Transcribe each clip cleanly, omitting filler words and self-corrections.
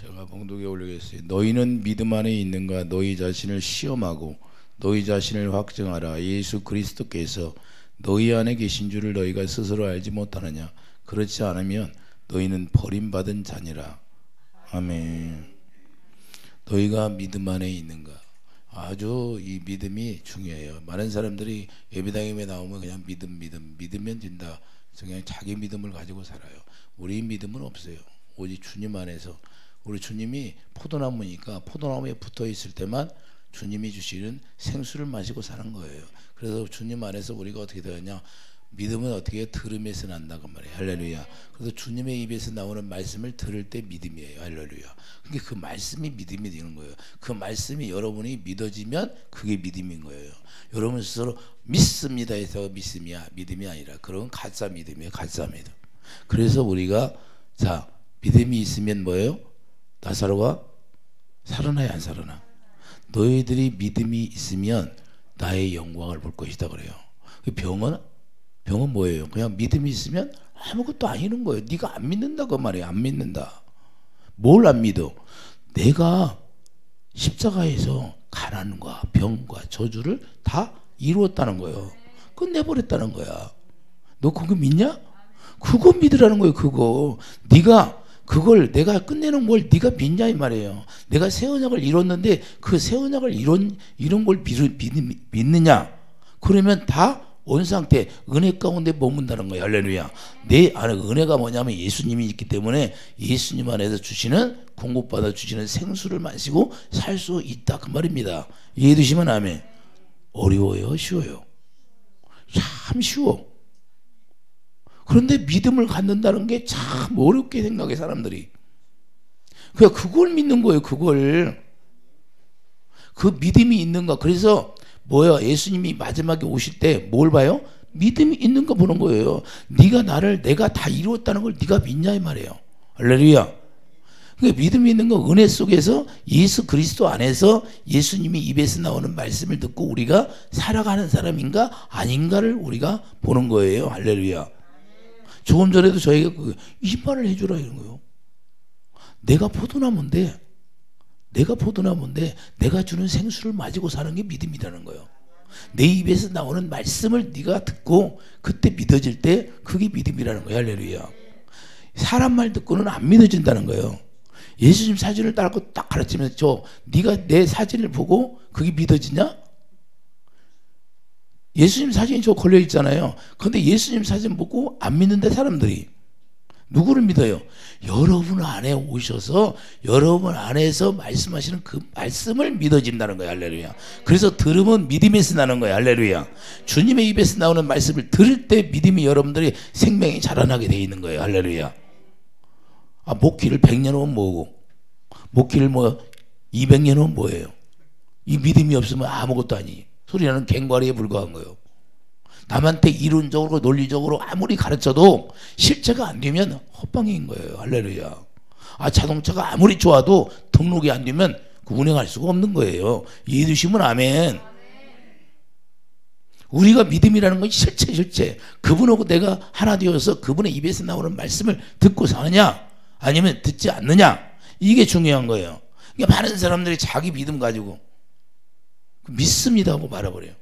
제가 봉독에 올리겠어요. 너희는 믿음 안에 있는가? 너희 자신을 시험하고 너희 자신을 확증하라. 예수 그리스도께서 너희 안에 계신 줄을 너희가 스스로 알지 못하느냐? 그렇지 않으면 너희는 버림받은 자니라. 아멘. 너희가 믿음 안에 있는가? 아주 이 믿음이 중요해요. 많은 사람들이 예배당에 나오면 그냥 믿으면 된다. 그냥 자기 믿음을 가지고 살아요. 우리 믿음은 없어요. 오직 주님 안에서. 우리 주님이 포도나무니까 포도나무에 붙어 있을 때만 주님이 주시는 생수를 마시고 사는 거예요. 그래서 주님 안에서 우리가 어떻게 되느냐? 믿음은 어떻게 들음에서 난다고 말이에요. 할렐루야. 그래서 주님의 입에서 나오는 말씀을 들을 때 믿음이에요. 할렐루야. 그러니까 그 말씀이 믿음이 되는 거예요. 그 말씀이 여러분이 믿어지면 그게 믿음인 거예요. 여러분 스스로 믿습니다 해서 믿음이 아니라 그런 가짜 믿음이에요. 가짜 믿음. 그래서 우리가 자 믿음이 있으면 뭐예요? 나사로가 살아나야 안 살아나? 너희들이 믿음이 있으면 나의 영광을 볼 것이다 그래요. 병은 뭐예요? 그냥 믿음이 있으면 아무것도 아니는 거예요. 네가 안 믿는다고 말이에요. 안 믿는다. 뭘 안 믿어? 내가 십자가에서 가난과 병과 저주를 다 이루었다는 거예요. 끝내버렸다는 거야. 너 그거 믿냐? 그거 믿으라는 거예요. 그거 네가 그걸 내가 끝내는 걸 네가 믿냐 이 말이에요. 내가 새 언약을 이뤘는데 그 새 언약을 이런 걸 믿느냐? 그러면 다 온 상태 은혜 가운데 머문다는 거예요. 할렐루야. 내 안에 은혜가 뭐냐면 예수님이 있기 때문에 예수님 안에서 주시는 공급받아 주시는 생수를 마시고 살 수 있다 그 말입니다. 이해해 주시면 아멘. 어려워요? 쉬워요? 참 쉬워. 그런데 믿음을 갖는다는 게 참 어렵게 생각해 사람들이. 그냥 그걸 믿는 거예요. 그걸. 그 믿음이 있는가. 그래서 뭐야? 예수님이 마지막에 오실 때 뭘 봐요? 믿음이 있는가 보는 거예요. 내가 다 이루었다는 걸 네가 믿냐 이 말이에요. 할렐루야. 그러니까 믿음이 있는 거 은혜 속에서 예수 그리스도 안에서 예수님이 입에서 나오는 말씀을 듣고 우리가 살아가는 사람인가 아닌가를 우리가 보는 거예요. 할렐루야. 조금 전에도 저희가 이 말을 해주라 이런 거예요. 내가 포도나무인데 내가 주는 생수를 마시고 사는 게 믿음이라는 거예요. 내 입에서 나오는 말씀을 네가 듣고 그때 믿어질 때 그게 믿음이라는 거예요. 할렐루야. 사람 말 듣고는 안 믿어진다는 거예요. 예수님 사진을 따고 딱 가르치면서 네가 내 사진을 보고 그게 믿어지냐? 예수님 사진이 저 걸려 있잖아요. 그런데 예수님 사진 보고 안 믿는데 사람들이 누구를 믿어요? 여러분 안에 오셔서 여러분 안에서 말씀하시는 그 말씀을 믿어진다는 거예요. 할렐루야. 그래서 들으면 믿음에서 나는 거예요. 할렐루야. 주님의 입에서 나오는 말씀을 들을 때 믿음이 여러분들이 생명이 자라나게 돼 있는 거예요. 할렐루야. 목기를 100년 하면 뭐고 목기를 200년 하면 뭐예요? 이 믿음이 없으면 아무것도 아니. 소리나는 갱과리에 불과한 거예요. 남한테 이론적으로 논리적으로 아무리 가르쳐도 실체가 안 되면 헛방인 거예요. 할렐루야. 자동차가 아무리 좋아도 등록이 안 되면 운행할 수가 없는 거예요. 이해해 주시면 아멘. 우리가 믿음이라는 건 실체. 그분하고 내가 하나 되어서 그분의 입에서 나오는 말씀을 듣고 사느냐 아니면 듣지 않느냐 이게 중요한 거예요. 그러니까 많은 사람들이 자기 믿음 가지고 믿습니다 하고 말아버려요.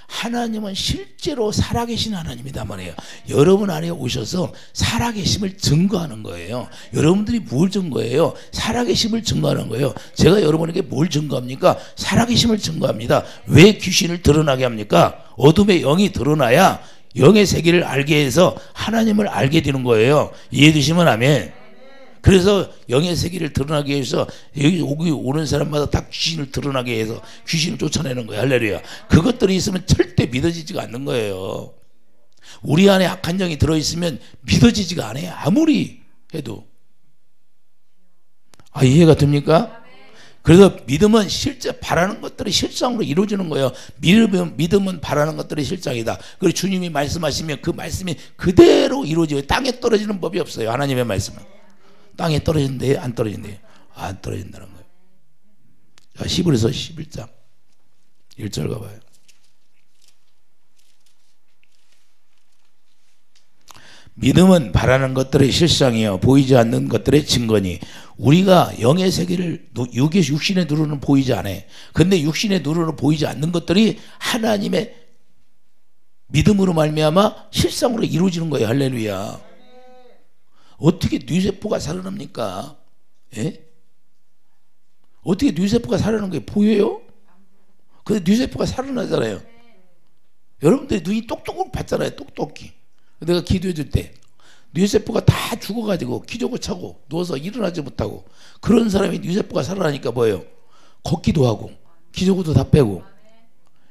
하나님은 실제로 살아계신 하나님이다 말이에요. 여러분 안에 오셔서 살아계심을 증거하는 거예요. 여러분들이 뭘 증거해요? 살아계심을 증거하는 거예요. 제가 여러분에게 뭘 증거합니까? 살아계심을 증거합니다. 왜 귀신을 드러나게 합니까? 어둠의 영이 드러나야 영의 세계를 알게 해서 하나님을 알게 되는 거예요. 이해해 주시면 아멘. 그래서 영의 세계를 드러나게 해서 여기 오는 사람마다 다 귀신을 드러나게 해서 귀신을 쫓아내는 거예요. 할렐루야. 그것들이 있으면 절대 믿어지지가 않는 거예요. 우리 안에 악한 영이 들어있으면 믿어지지가 않아요. 아무리 해도. 이해가 됩니까? 그래서 믿음은 실제 바라는 것들이 실상으로 이루어지는 거예요. 믿음은 바라는 것들이 실상이다. 그리고 주님이 말씀하시면 그 말씀이 그대로 이루어져요. 땅에 떨어지는 법이 없어요. 하나님의 말씀은. 땅에 떨어진대요? 안 떨어진대요? 안 떨어진다는 거예요. 자, 히브리서 11장 1절 가봐요. 믿음은 바라는 것들의 실상이요 보이지 않는 것들의 증거니 우리가 영의 세계를 육신의 눈으로는 보이지 않아. 근데 육신의 눈으로 보이지 않는 것들이 하나님의 믿음으로 말미암아 실상으로 이루어지는 거예요. 할렐루야. 어떻게 뇌세포가 살아납니까? 예? 어떻게 뇌세포가 살아나는 게 보여요? 근데 뇌세포가 살아나잖아요. 여러분들이 눈이 똑똑히 봤잖아요. 똑똑히. 내가 기도해 줄 때 뇌세포가 다 죽어가지고 기저귀 차고 누워서 일어나지 못하고 그런 사람이 뇌세포가 살아나니까 뭐예요? 걷기도 하고 기저귀도 다 빼고.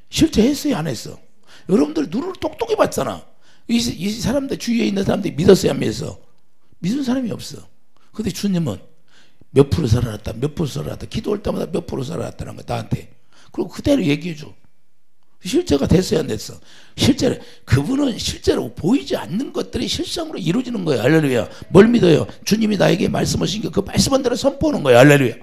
실제 했어요? 안 했어? 여러분들 눈을 똑똑히 봤잖아. 이 사람들 주위에 있는 사람들이 믿었어요? 안 믿었어? 믿은 사람이 없어. 근데 주님은 몇 프로 살아났다, 몇 프로 살아났다, 기도할 때마다 몇 프로 살아났다는 거야 나한테. 그리고 그대로 얘기해줘. 실제가 됐어야 안 됐어? 실제로 그분은 실제로 보이지 않는 것들이 실상으로 이루어지는 거예요. 할렐루야. 뭘 믿어요? 주님이 나에게 말씀하신 게 그 말씀한 대로 선포하는 거예요. 할렐루야.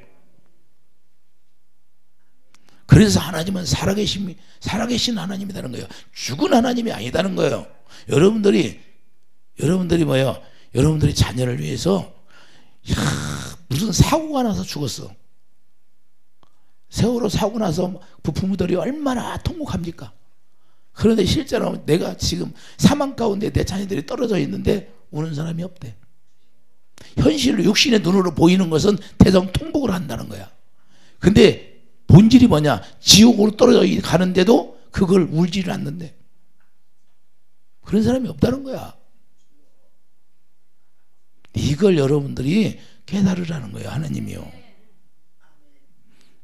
그래서 하나님은 살아계신 하나님이라는 거예요. 죽은 하나님이 아니다는 거예요. 여러분들이 뭐예요? 여러분들이 자녀를 위해서 무슨 사고가 나서 죽었어. 세월호 사고 나서 부모들이 얼마나 통곡합니까? 그런데 실제로 내가 지금 사망 가운데 내 자녀들이 떨어져 있는데 우는 사람이 없대. 현실로 육신의 눈으로 보이는 것은 대성 통곡을 한다는 거야. 근데 본질이 뭐냐? 지옥으로 떨어져 가는데도 그걸 울지를 않는데. 그런 사람이 없다는 거야. 이걸 여러분들이 깨달으라는 거예요. 하나님이요.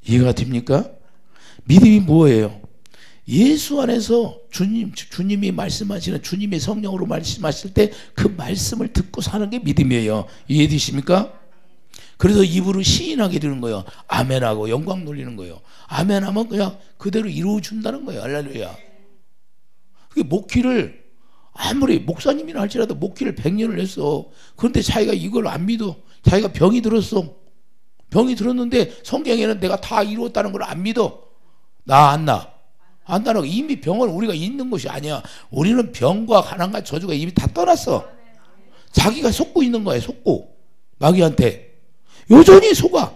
이해가 됩니까? 믿음이 뭐예요? 예수 안에서 주님이 말씀하시는 주님의 성령으로 말씀하실 때 그 말씀을 듣고 사는 게 믿음이에요. 이해되십니까? 그래서 입으로 시인하게 되는 거예요. 아멘하고 영광 돌리는 거예요. 아멘하면 그냥 그대로 이루어준다는 거예요. 할렐루야. 그게 목회를 아무리 목사님이나 할지라도 목회를 100년을 했어. 그런데 자기가 이걸 안 믿어. 자기가 병이 들었어. 병이 들었는데 성경에는 내가 다 이루었다는 걸 안 믿어. 나 안 나. 안 나는 이미 병은 우리가 있는 것이 아니야. 우리는 병과 가난과 저주가 이미 다 떠났어. 자기가 속고 있는 거야. 속고 마귀한테 여전히 속아.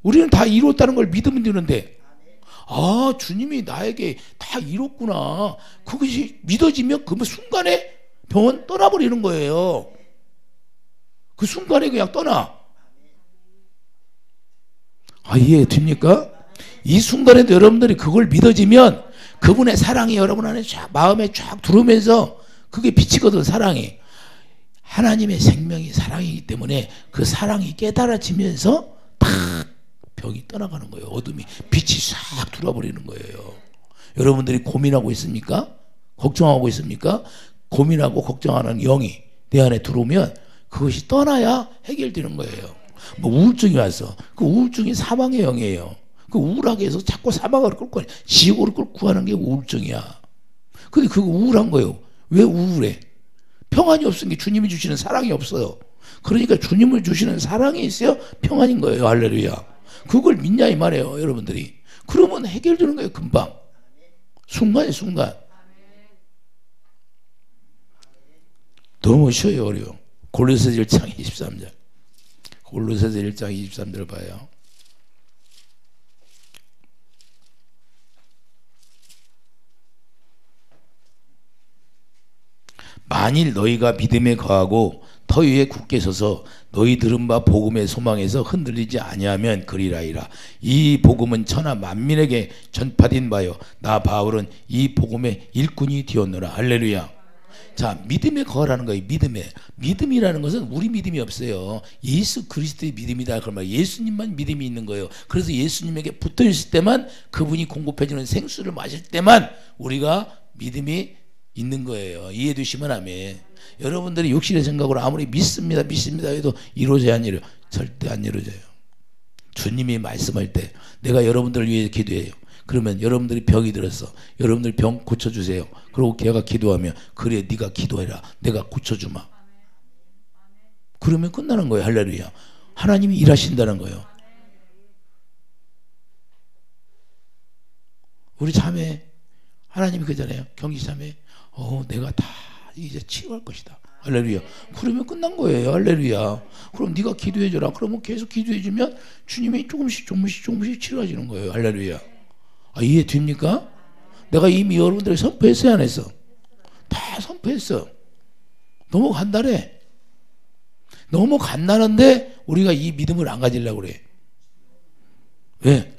우리는 다 이루었다는 걸 믿으면 되는데 아 주님이 나에게 다 이뤘구나. 그것이 믿어지면 그 순간에 병은 떠나버리는 거예요. 그 순간에 그냥 떠나. 아, 이해됩니까? 이 순간에도 여러분들이 그걸 믿어지면 그분의 사랑이 여러분 안에 쫙 마음에 쫙 들어오면서 그게 빛이거든. 사랑이. 하나님의 생명이 사랑이기 때문에 그 사랑이 깨달아지면서 탁 벽이 떠나가는 거예요. 어둠이 빛이 싹 들어버리는 거예요. 여러분들이 고민하고 있습니까? 걱정하고 있습니까? 고민하고 걱정하는 영이 내 안에 들어오면 그것이 떠나야 해결되는 거예요. 뭐 우울증이 왔어. 그 우울증이 사망의 영이에요. 그 우울하게 해서 자꾸 사망을 끌고 지옥으로 끌고 가는 게 우울증이야. 근데 그거 우울한 거예요. 왜 우울해? 평안이 없으니까 주님이 주시는 사랑이 없어요. 그러니까 주님을 주시는 사랑이 있어야 평안인 거예요. 할렐루야. 그걸 믿냐 이 말이에요. 여러분들이. 그러면 해결되는 거예요. 금방. 순간에 순간. 너무 쉬워요. 어려워. 골로새서 1장 23절. 골로새서 1장 23절 봐요. 만일 너희가 믿음에 거하고 터 위에 굳게 서서 너희 들은 바 복음의 소망에서 흔들리지 아니하면 그리라이라. 이 복음은 천하 만민에게 전파된 바요 나 바울은 이 복음의 일꾼이 되었노라. 할렐루야. 자, 믿음에 거하라는 거예요. 믿음이라는 것은 우리 믿음이 없어요. 예수 그리스도의 믿음이다. 그러면 예수님만 믿음이 있는 거예요. 그래서 예수님에게 붙어 있을 때만 그분이 공급해주는 생수를 마실 때만 우리가 믿음이 있는 거예요. 이해되시면 아멘. 여러분들이 육신의 생각으로 아무리 믿습니다 해도 이루어져야 안 이루어져요. 절대 안 이루어져요. 주님이 말씀할 때 내가 여러분들을 위해 기도해요. 그러면 여러분들이 병이 들었어. 여러분들 병 고쳐주세요. 그리고 걔가 기도하면 그래 네가 기도해라. 내가 고쳐주마. 그러면 끝나는 거예요. 할렐루야. 하나님이 일하신다는 거예요. 우리 자매 하나님이 그잖아요. 경기 자매 내가 다 이제 치유할 것이다. 할렐루야. 그러면 끝난 거예요. 할렐루야. 그럼 네가 기도해줘라. 그러면 계속 기도해주면 주님이 조금씩 치료해지는 거예요. 할렐루야. 아, 이해됩니까? 내가 이미 여러분들에게 선포했어요, 안 했어? 다 선포했어. 너무 간단해. 너무 간단한데 우리가 이 믿음을 안 가지려고 그래. 왜?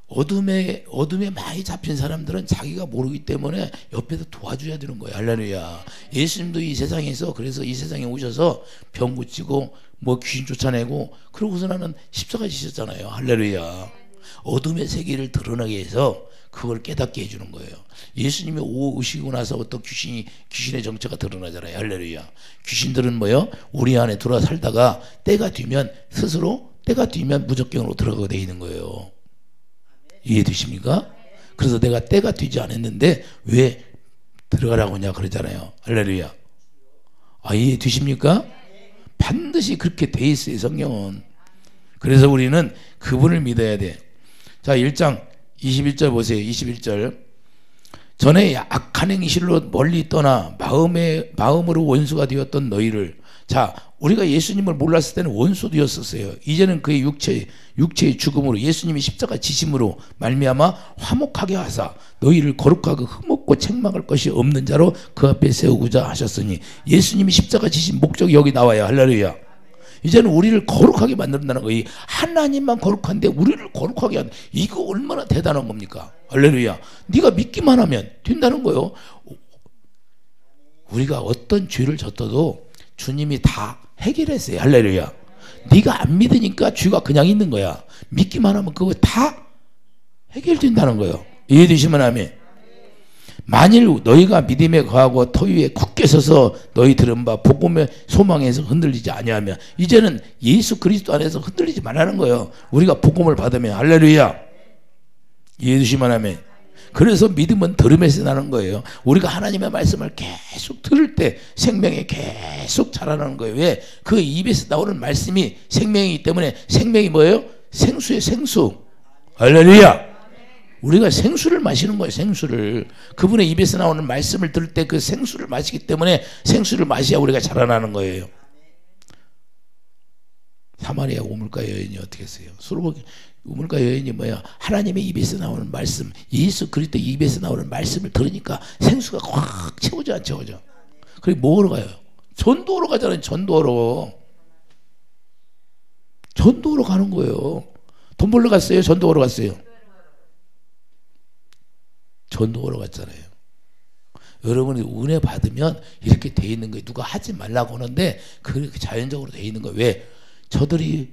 어둠에 많이 잡힌 사람들은 자기가 모르기 때문에 옆에서 도와줘야 되는 거예요. 할렐루야. 예수님도 이 세상에서, 그래서 이 세상에 오셔서 병 고치고 뭐 귀신 쫓아내고 그러고서 나는 십자가 지셨잖아요. 할렐루야. 어둠의 세계를 드러나게 해서 그걸 깨닫게 해주는 거예요. 예수님이 오시고 나서부터 귀신의 정체가 드러나잖아요. 할렐루야. 귀신들은 뭐요? 우리 안에 들어와 살다가 때가 뒤면 스스로 무적경으로 들어가게 돼 있는 거예요. 이해되십니까? 그래서 내가 때가 되지 않았는데 왜 들어가라고 하냐 그러잖아요. 할렐루야. 아, 이해되십니까? 반드시 그렇게 돼 있어요, 성경은. 그래서 우리는 그분을 믿어야 돼. 자, 1장 21절 보세요. 21절. 전에 악한 행실로 멀리 떠나 마음으로 원수가 되었던 너희를. 자, 우리가 예수님을 몰랐을 때는 원수되었었어요. 이제는 그의 육체의 죽음으로 예수님이 십자가 지심으로 말미암아 화목하게 하사 너희를 거룩하고 흠없고 책망할 것이 없는 자로 그 앞에 세우고자 하셨으니, 예수님이 십자가 지신 목적이 여기 나와요. 할렐루야. 이제는 우리를 거룩하게 만든다는 거예요. 하나님만 거룩한데 우리를 거룩하게 한다. 이거 얼마나 대단한 겁니까? 할렐루야. 네가 믿기만 하면 된다는 거예요. 우리가 어떤 죄를 졌어도 주님이 다 해결했어요. 할렐루야. 네가 안 믿으니까 죄가 그냥 있는 거야. 믿기만 하면 그거 다 해결된다는 거예요. 이해되시면 아멘. 만일 너희가 믿음에 거하고 터 위에 굳게 서서 너희 들은 바 복음의 소망에서 흔들리지 아니하면, 이제는 예수 그리스도 안에서 흔들리지 말라는 거예요. 우리가 복음을 받으면. 할렐루야. 이해되시면 아멘. 그래서 믿음은 들음에서 나는 거예요. 우리가 하나님의 말씀을 계속 들을 때 생명이 계속 자라나는 거예요. 왜? 그 입에서 나오는 말씀이 생명이기 때문에. 생명이 뭐예요? 생수예요, 생수. 할렐루야. 우리가 생수를 마시는 거예요. 생수를. 그분의 입에서 나오는 말씀을 들을 때 그 생수를 마시기 때문에 생수를 마셔야 우리가 자라나는 거예요. 사마리아 우물가 여인이 어떻게 했어요? 우물가 여인이 뭐야? 하나님의 입에서 나오는 말씀, 예수 그리스도 입에서 나오는 말씀을 들으니까 생수가 확 채워져 안 채워져? 그리고 뭐하러 가요? 전도하러 가잖아요. 전도하러 가는 거예요. 돈 벌러 갔어요? 전도하러 갔어요? 전도하러 갔잖아요. 여러분이 은혜 받으면 이렇게 돼 있는 거예요. 누가 하지 말라고 하는데 그렇게 자연적으로 돼 있는 거예요. 왜? 저들이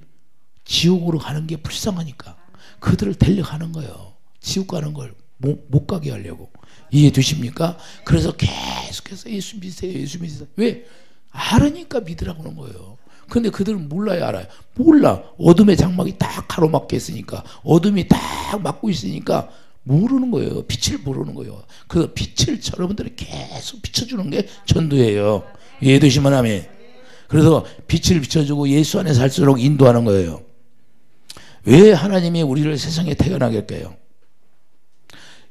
지옥으로 가는 게 불쌍하니까 그들을 데려가는 거예요. 지옥 가는 걸 못 가게 하려고. 이해되십니까? 그래서 계속해서 예수 믿으세요, 예수 믿으세요. 왜? 알으니까 믿으라고 하는 거예요. 근데 그들은 몰라요, 알아요? 몰라. 어둠의 장막이 딱 가로막혀 있으니까, 어둠이 딱 막고 있으니까 모르는 거예요. 빛을 모르는 거예요. 그 빛을 여러분들이 계속 비춰주는 게 전도예요. 이해되시면 아멘. 그래서 빛을 비춰주고 예수 안에 살수록 인도하는 거예요. 왜 하나님이 우리를 세상에 태어나게 할까요?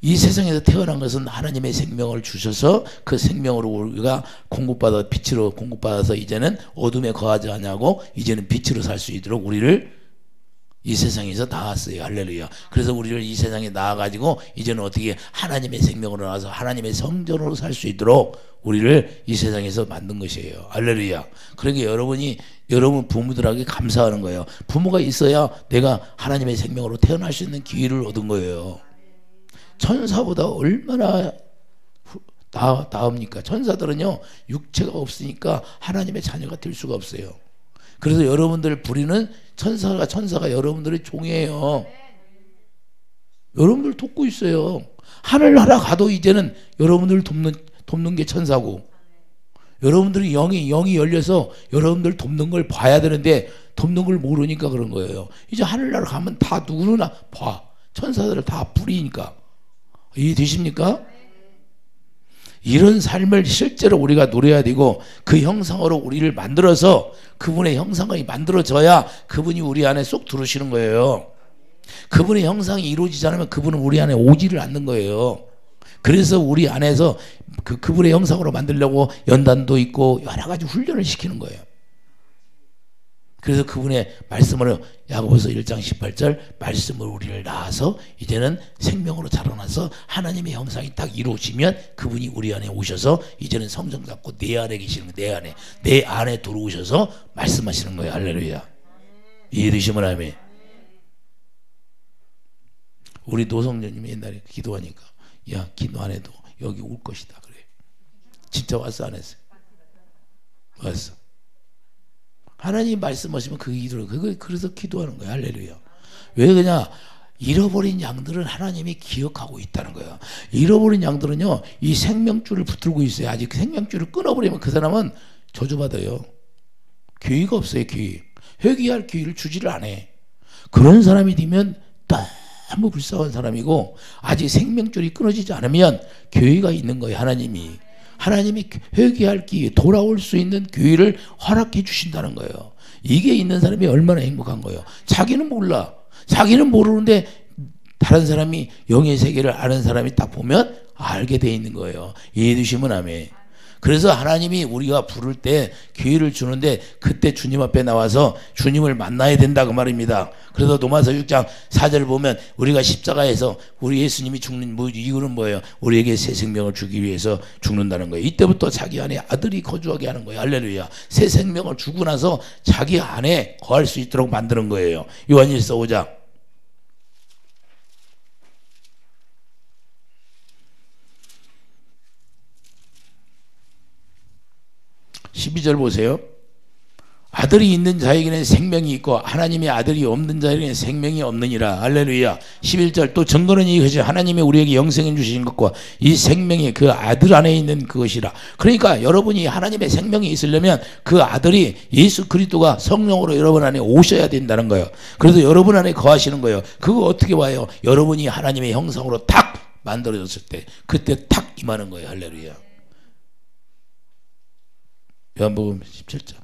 이 세상에서 태어난 것은 하나님의 생명을 주셔서 그 생명으로 우리가 빛으로 공급받아서 이제는 어둠에 거하지 않냐고 이제는 빛으로 살 수 있도록 우리를 이 세상에서 낳았어요. 할렐루야. 그래서 우리를 이 세상에 낳아가지고 이제는 어떻게 하나님의 생명으로 나와서 하나님의 성전으로 살 수 있도록 우리를 이 세상에서 만든 것이에요. 할렐루야. 그러니까 여러분 부모들에게 감사하는 거예요. 부모가 있어야 내가 하나님의 생명으로 태어날 수 있는 기회를 얻은 거예요. 천사보다 얼마나 나읍니까? 천사들은요 육체가 없으니까 하나님의 자녀가 될 수가 없어요. 그래서 여러분들 부리는 천사가 여러분들의 종이에요. 여러분들 돕고 있어요. 하늘나라 가도 이제는 여러분들 돕는 게 천사고, 여러분들이 영이 열려서 여러분들 돕는 걸 봐야 되는데 돕는 걸 모르니까 그런 거예요. 이제 하늘나라 가면 다 누구나 봐. 천사들을 다 부리니까. 이해되십니까? 이런 삶을 실제로 우리가 누려야 되고 그 형상으로 우리를 만들어서 그분의 형상이 만들어져야 그분이 우리 안에 쏙 들어오시는 거예요. 그분의 형상이 이루어지지 않으면 그분은 우리 안에 오지를 않는 거예요. 그래서 우리 안에서 그분의 형상으로 만들려고 연단도 있고 여러 가지 훈련을 시키는 거예요. 그래서 그분의 말씀으로 야고보서 1장 18절 말씀으로 우리를 낳아서 이제는 생명으로 자라나서 하나님의 형상이 딱 이루어지면 그분이 우리 안에 오셔서 이제는 성령 갖고 내 안에 계시는 거예요. 내 안에 들어오셔서 말씀하시는 거예요. 할렐루야. 이해되시면 아멘. 우리 노성녀님이 옛날에 기도하니까 야 기도 안 해도 여기 올 것이다 그래. 진짜 왔어 안 했어요? 왔어. 하나님 말씀하시면 그게 기도를 그래서 기도하는 거야. 할렐루야. 왜 그러냐? 잃어버린 양들은 하나님이 기억하고 있다는 거야. 잃어버린 양들은요 이 생명줄을 붙들고 있어요. 아직 생명줄을 끊어버리면 그 사람은 저주받아요. 기회가 없어요. 기회. 회개할 기회를 주지를 않아. 그런 사람이 되면 너무 불쌍한 사람이고 아직 생명줄이 끊어지지 않으면 기회가 있는 거예요. 하나님이 회개할 기회, 돌아올 수 있는 기회를 허락해 주신다는 거예요. 이게 있는 사람이 얼마나 행복한 거예요. 자기는 몰라. 자기는 모르는데 다른 사람이 영의 세계를 아는 사람이 딱 보면 알게 돼 있는 거예요. 이해해 주시면 아멘. 그래서 하나님이 우리가 부를 때 기회를 주는데 그때 주님 앞에 나와서 주님을 만나야 된다 그 말입니다. 그래서 로마서 6장 4절을 보면 우리가 십자가에서 우리 예수님이 죽는 이유는 뭐예요? 우리에게 새 생명을 주기 위해서 죽는다는 거예요. 이때부터 자기 안에 아들이 거주하게 하는 거예요. 할렐루야. 새 생명을 주고 나서 자기 안에 거할 수 있도록 만드는 거예요. 요한일서 5장 12절 보세요. 아들이 있는 자에게는 생명이 있고 하나님의 아들이 없는 자에게는 생명이 없느니라. 할렐루야. 11절 또 증거는 이것이 하나님이 우리에게 영생을 주신 것과 이 생명이 그 아들 안에 있는 그것이라. 그러니까 여러분이 하나님의 생명이 있으려면 그 아들이 예수 그리스도가 성령으로 여러분 안에 오셔야 된다는 거예요. 그래서 여러분 안에 거하시는 거예요. 그거 어떻게 와요? 여러분이 하나님의 형상으로 탁 만들어졌을 때 그때 탁 임하는 거예요. 할렐루야. 요한복음 17장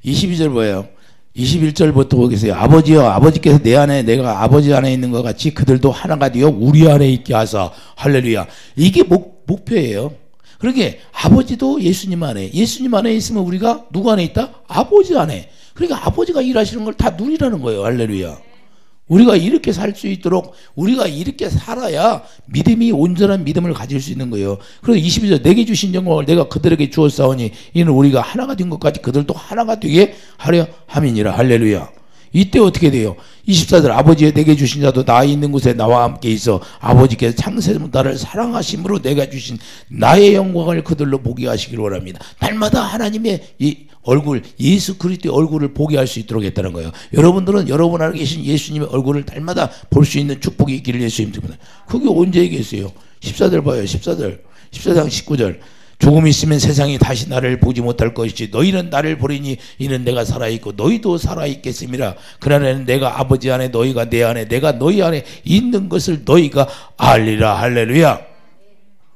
22절 뭐예요? 21절부터 보겠어요. 아버지여 아버지께서 내 안에 내가 아버지 안에 있는 것 같이 그들도 하나가 되어 우리 안에 있게 하사. 할렐루야. 이게 목표예요. 그러게 아버지도 예수님 안에 있으면 우리가 누구 안에 있다? 아버지 안에. 그러니까 아버지가 일하시는 걸 다 누리라는 거예요. 할렐루야. 우리가 이렇게 살 수 있도록 우리가 이렇게 살아야 믿음이 온전한 믿음을 가질 수 있는 거예요. 그래서 22절 내게 주신 영광을 내가 그들에게 주었사오니 이는 우리가 하나가 된 것까지 그들도 하나가 되게 하려 함이니라. 할렐루야. 이때 어떻게 돼요? 24절 아버지의 내게 주신 자도 나 있는 곳에 나와 함께 있어 아버지께서 창세부터 나를 사랑하심으로 내가 주신 나의 영광을 그들로 보게 하시기를 원합니다. 날마다 하나님의 이 얼굴 예수 그리스도의 얼굴을 보게 할 수 있도록 했다는 거예요. 여러분들은 여러분 안에 계신 예수님의 얼굴을 날마다 볼 수 있는 축복이 있기를 예수님 때문에. 그게 언제 얘기했어요? 14절 봐요. 14절 14장 19절 조금 있으면 세상이 다시 나를 보지 못할 것이지 너희는 나를 보리니 이는 내가 살아있고 너희도 살아있겠음이라. 그날에는 내가 아버지 안에 너희가 내 안에 내가 너희 안에 있는 것을 너희가 알리라. 할렐루야.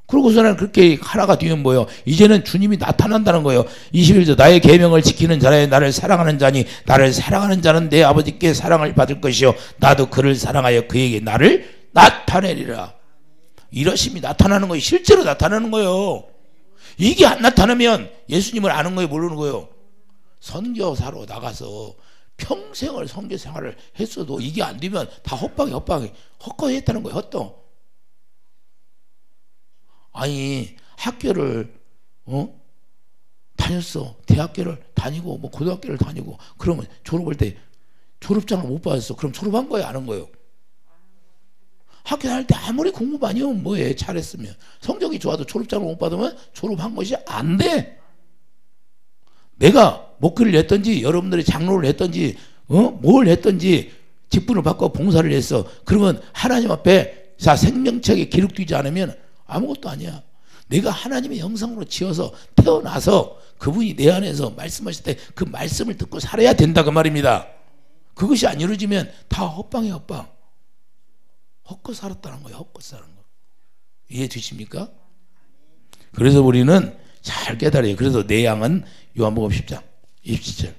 그러고서는 그렇게 하나가 되면 뭐예요? 이제는 주님이 나타난다는 거예요. 21절 나의 계명을 지키는 자라에 나를 사랑하는 자니 나를 사랑하는 자는 내 아버지께 사랑을 받을 것이요 나도 그를 사랑하여 그에게 나를 나타내리라. 이러심이 나타나는 거예요. 실제로 나타나는 거예요. 이게 안 나타나면 예수님을 아는 거예요? 모르는 거예요? 선교사로 나가서 평생을 선교 생활을 했어도 이게 안 되면 다 헛거했다는 거예요. 헛동. 아니 학교를 다녔어. 대학교를 다니고 뭐 고등학교를 다니고 그러면 졸업할 때 졸업장을 못 받았어. 그럼 졸업한 거예요? 안 한 거예요? 학교 다닐 때 아무리 공부 많이 하면 뭐해? 잘했으면 성적이 좋아도 졸업장을 못 받으면 졸업한 것이 안 돼. 내가 목회를 했던지 여러분들이 장로를 했던지 뭘 했던지 직분을 받고 봉사를 했어. 그러면 하나님 앞에 생명책에 기록되지 않으면 아무것도 아니야. 내가 하나님의 형상으로 지어서 태어나서 그분이 내 안에서 말씀하실 때 그 말씀을 듣고 살아야 된다 그 말입니다. 그것이 안 이루어지면 다 헛방이야, 헛방. 헛것 살았다는 거예요. 헛것 사는 거. 이해되십니까? 그래서 우리는 잘 깨달아요. 그래서 내 양은 요한복음 10장 27절.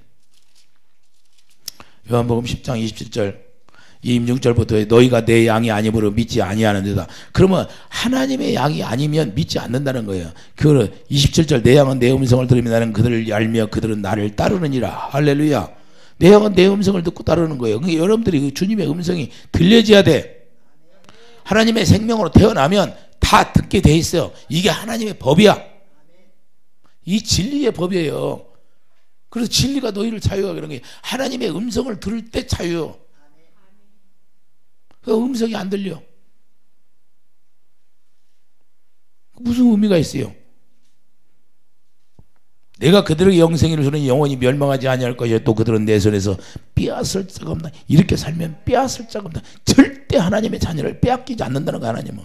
요한복음 10장 27절 26절부터 너희가 내 양이 아니므로 믿지 아니하는데다. 그러면 하나님의 양이 아니면 믿지 않는다는 거예요. 그 27절 내 양은 내 음성을 들으면 나는 그들을 알며 그들은 나를 따르느니라. 할렐루야. 내 양은 내 음성을 듣고 따르는 거예요. 그러니까 여러분들이 그 주님의 음성이 들려져야 돼. 하나님의 생명으로 태어나면 다 듣게 돼 있어요. 이게 하나님의 법이야. 이 진리의 법이에요. 그래서 진리가 너희를 자유하게 그런 게 하나님의 음성을 들을 때 자유. 그 음성이 안 들려. 무슨 의미가 있어요? 내가 그들에게 영생이를 주는 영원히 멸망하지 아니할 것이요 또 그들은 내 손에서 빼앗을 자가 없나. 이렇게 살면 빼앗을 자가 없나. 절대 하나님의 자녀를 빼앗기지 않는다는 거. 하나님은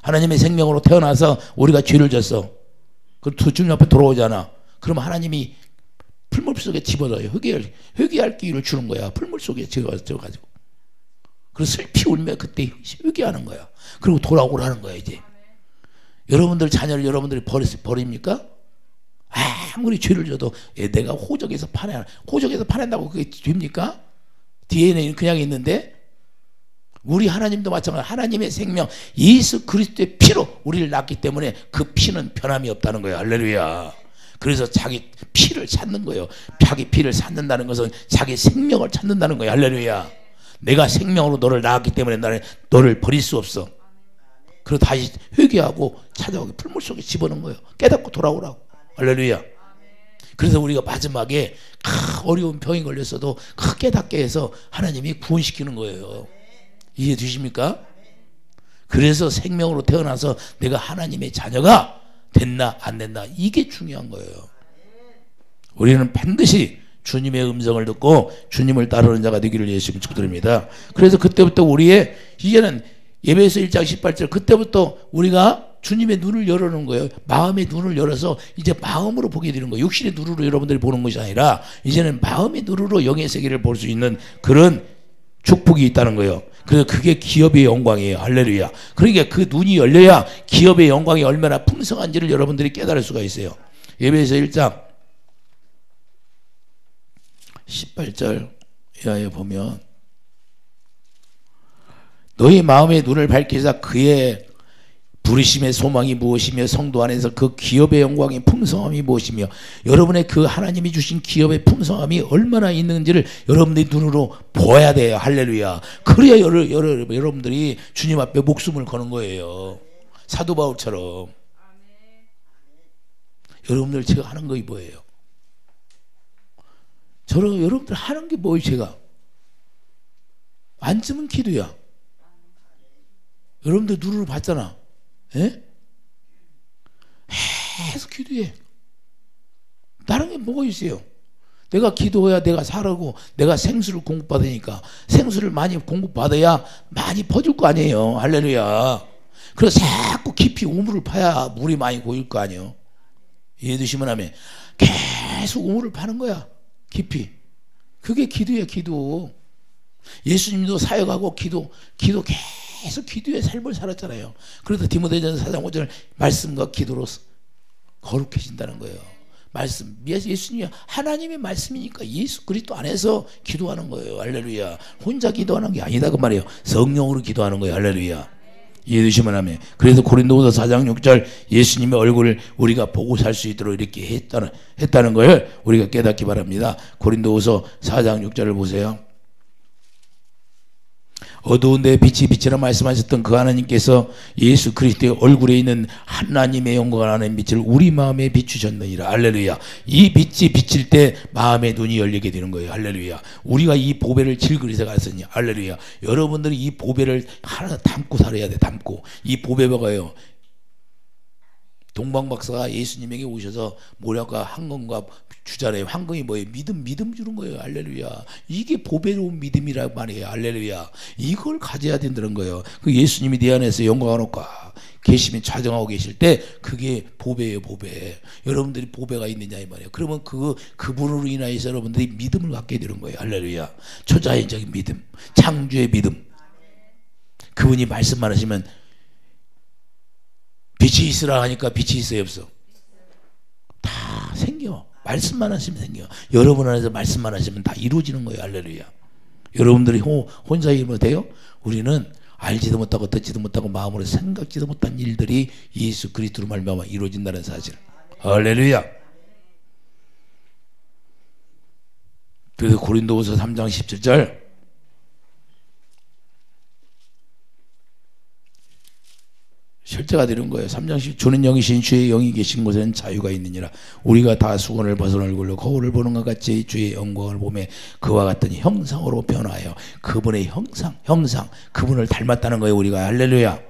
하나님의 생명으로 태어나서 우리가 죄를 졌어. 그 주님 앞에 돌아오잖아. 그러면 하나님이 풀물 속에 집어넣어요. 회개할 기회를 주는 거야. 풀물 속에 집어가지고. 그래서 슬피 울며 그때 회개하는 거야. 그리고 돌아오라는 거야. 이제 여러분들 자녀를 여러분들이 버립니까? 아무리 죄를 져도 내가 호적에서 파낸다고 그게 됩니까? DNA는 그냥 있는데. 우리 하나님도 마찬가지로 하나님의 생명 예수 그리스도의 피로 우리를 낳기 때문에 그 피는 변함이 없다는 거예요. 할렐루야. 그래서 자기 피를 찾는 거예요. 자기 피를 찾는다는 것은 자기 생명을 찾는다는 거예요. 할렐루야. 내가 생명으로 너를 낳았기 때문에 너를 버릴 수 없어. 그리고 다시 회개하고 찾아오게 풀물 속에 집어넣은 거예요. 깨닫고 돌아오라고. 할렐루야. 그래서 우리가 마지막에 어려운 병이 걸렸어도 깨닫게 해서 하나님이 구원시키는 거예요. 이해되십니까? 그래서 생명으로 태어나서 내가 하나님의 자녀가 됐나 안 됐나 이게 중요한 거예요. 우리는 반드시 주님의 음성을 듣고 주님을 따르는 자가 되기를 예수님 축복드립니다. 그래서 그때부터 우리의 이제는 에베소 1장 18절 그때부터 우리가 주님의 눈을 열어놓은 거예요. 마음의 눈을 열어서 이제 마음으로 보게 되는 거예요. 육신의 눈으로 여러분들이 보는 것이 아니라 이제는 마음의 눈으로 영의 세계를 볼 수 있는 그런 축복이 있다는 거예요. 그래서 그게 기업의 영광이에요. 할렐루야. 그러니까 그 눈이 열려야 기업의 영광이 얼마나 풍성한지를 여러분들이 깨달을 수가 있어요. 에베소 1장 18절 이하에 보면 너희 마음의 눈을 밝히사 그의 부르심의 소망이 무엇이며 성도 안에서 그 기업의 영광의 풍성함이 무엇이며 여러분의 그 하나님이 주신 기업의 풍성함이 얼마나 있는지를 여러분들이 눈으로 보아야 돼요. 할렐루야. 그래야 여러분들이 주님 앞에 목숨을 거는 거예요. 사도 바울처럼. 여러분들 제가 하는 거 뭐예요? 여러분들 하는 게 뭐예요? 제가 앉으면 기도야. 여러분들 눈으로 봤잖아. 예? 계속 기도해. 다른 게 뭐가 있어요? 내가 기도해야 내가 살고 내가 생수를 공급받으니까 생수를 많이 공급받아야 많이 퍼줄 거 아니에요. 할렐루야. 그래서 자꾸 깊이 우물을 파야 물이 많이 고일 거 아니에요. 이해되시면 하면 계속 우물을 파는 거야. 깊이. 그게 기도야. 기도. 예수님도 사역하고 기도 계속 기도의 삶을 살았잖아요. 그래서 디모데전서 4장 5절 말씀과 기도로 거룩해진다는 거예요. 말씀, 예수님이 하나님의 말씀이니까 예수 그리스도 안에서 기도하는 거예요. 할렐루야. 혼자 기도하는 게 아니다 그 말이에요. 성령으로 기도하는 거예요. 할렐루야. 이해되시면 하면. 그래서 고린도후서 4장 6절 예수님의 얼굴을 우리가 보고 살 수 있도록 이렇게 했다는 걸 우리가 깨닫기 바랍니다. 고린도후서 4장 6절을 보세요. 어두운 데 빛이 빛이라 말씀하셨던 그 하나님께서 예수 그리스도의 얼굴에 있는 하나님의 영광을 아는 빛을 우리 마음에 비추셨느니라. 할렐루야. 이 빛이 비칠 때 마음의 눈이 열리게 되는 거예요. 할렐루야. 우리가 이 보배를 질그리서 갔으니 할렐루야. 여러분들이 이 보배를 하나 담고 살아야 돼. 담고. 이 보배가 뭐예요? 동방박사가 예수님에게 오셔서 뭐랄까 황금과 주잖아요. 황금이 뭐예요? 믿음 주는 거예요. 할렐루야. 이게 보배로운 믿음이란 말이에요. 할렐루야. 이걸 가져야 된다는 거예요. 그 예수님이 내 안에서 영광을 얻고 계시면 좌정하고 계실 때 그게 보배예요. 보배. 여러분들이 보배가 있느냐 이 말이에요. 그러면 그분으로 인하여서 여러분들이 믿음을 갖게 되는 거예요. 할렐루야. 초자연적인 믿음, 창조의 믿음. 그분이 말씀만 하시면 빛이 있으라 하니까 빛이 있어요, 없어? 다 생겨. 말씀만 하시면 생겨. 여러분 안에서 말씀만 하시면 다 이루어지는 거예요. 할렐루야. 여러분들이 혼자 이루면 돼요? 우리는 알지도 못하고 듣지도 못하고 마음으로 생각지도 못한 일들이 예수 그리스도로 말미암아 이루어진다는 사실. 할렐루야. 그래서 고린도후서 3장 17절 실제가 되는 거예요. 3장씩 주는 영이신 주의 영이 계신 곳에는 자유가 있느니라. 우리가 다 수건을 벗은 얼굴로 거울을 보는 것 같이 주의 영광을 보며 그와 같은 형상으로 변화하여 그분의 형상 그분을 닮았다는 거예요. 우리가. 할렐루야.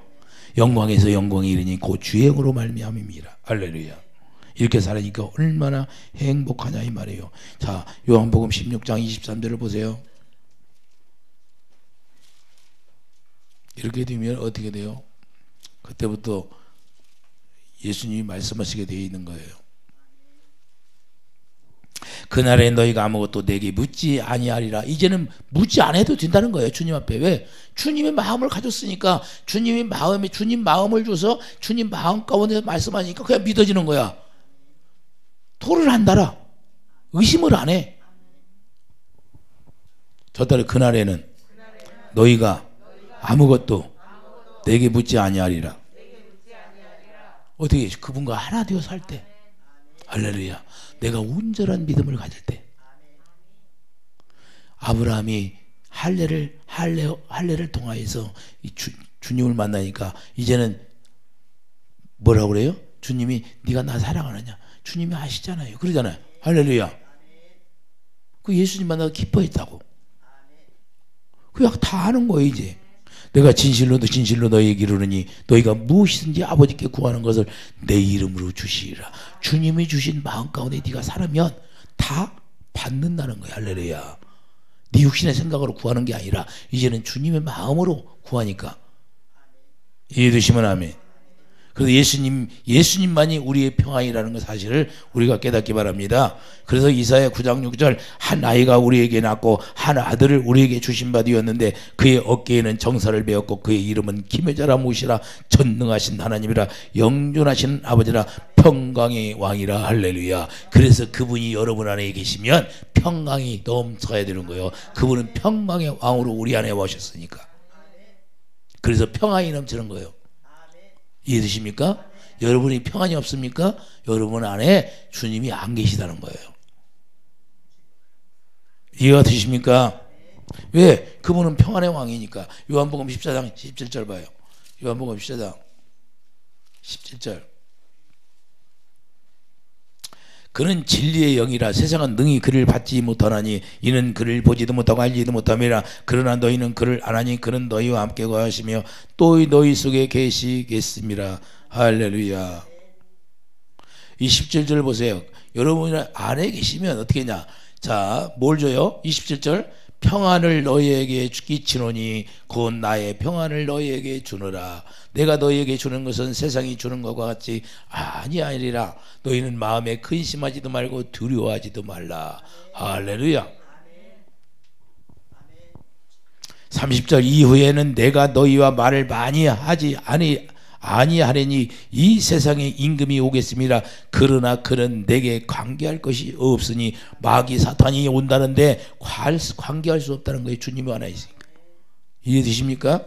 영광에서 영광이 이르니 그 주의 영으로 말미암음이라. 할렐루야. 이렇게 살으니까 얼마나 행복하냐 이 말이에요. 자, 요한복음 16장 23절을 보세요. 이렇게 되면 어떻게 돼요? 그때부터 예수님이 말씀하시게 되어 있는 거예요. 그날에 너희가 아무것도 내게 묻지 아니하리라. 이제는 묻지 않아도 된다는 거예요. 주님 앞에. 왜? 주님의 마음을 가졌으니까 주님 마음을 줘서 주님 마음 가운데 말씀하니까 그냥 믿어지는 거야. 토를 한다라. 의심을 안 해. 저달에 그날에는 너희가 아무것도 내게 묻지 아니하리라. 어떻게 그분과 하나 되어 살 때. 할렐루야. 내가 온전한 믿음을 가질 때. 아브라함이 할례를 통하여서 주님을 만나니까 이제는 뭐라고 그래요? 주님이 네가 나 사랑하느냐? 주님이 아시잖아요. 그러잖아요. 할렐루야. 그 예수님 만나서 기뻐했다고. 그냥 다 아는 거예요. 이제 내가 진실로 너희에게 이르노니 너희가 무엇이든지 아버지께 구하는 것을 내 이름으로 주시리라. 주님이 주신 마음 가운데 네가 살면 다 받는다는 거야. 할렐루야. 네 육신의 생각으로 구하는 게 아니라 이제는 주님의 마음으로 구하니까. 이해되시면 아멘. 그래서 예수님만이 우리의 평안이라는 그 사실을 우리가 깨닫기 바랍니다. 그래서 이사야 9장 6절 한 아이가 우리에게 낳고 한 아들을 우리에게 주신 바 되었는데 그의 어깨에는 정사를 베었고 그의 이름은 기묘자라 무시라 전능하신 하나님이라 영존하신 아버지라 평강의 왕이라. 할렐루야. 그래서 그분이 여러분 안에 계시면 평강이 넘쳐야 되는 거예요. 그분은 평강의 왕으로 우리 안에 오셨으니까. 그래서 평안이 넘치는 거예요. 이해되십니까? 여러분이 평안이 없습니까? 여러분 안에 주님이 안 계시다는 거예요. 이해가 되십니까? 왜? 그분은 평안의 왕이니까. 요한복음 14장 17절 봐요. 요한복음 14장 17절. 그는 진리의 영이라 세상은 능히 그를 받지 못하나니 이는 그를 보지도 못하고 알지도 못함이라. 그러나 너희는 그를 아나니 그는 너희와 함께 거하시며 또 너희 속에 계시겠습니다. 할렐루야. 이 17절 보세요. 여러분 안에 계시면 어떻게 하냐. 자, 뭘 줘요? 27절 평안을 너희에게 끼치노니 곧 나의 평안을 너희에게 주노라. 내가 너희에게 주는 것은 세상이 주는 것과 같이 아니하리라. 너희는 마음에 근심하지도 말고 두려워하지도 말라. 할렐루야. 30절 이후에는 내가 너희와 말을 많이 하지 아니하려니 이 세상에 임금이 오겠습니다. 그러나 그는 내게 관계할 것이 없으니 마귀 사탄이 온다는데 관계할 수 없다는 거예요. 주님이 하나 있으니까. 이해되십니까?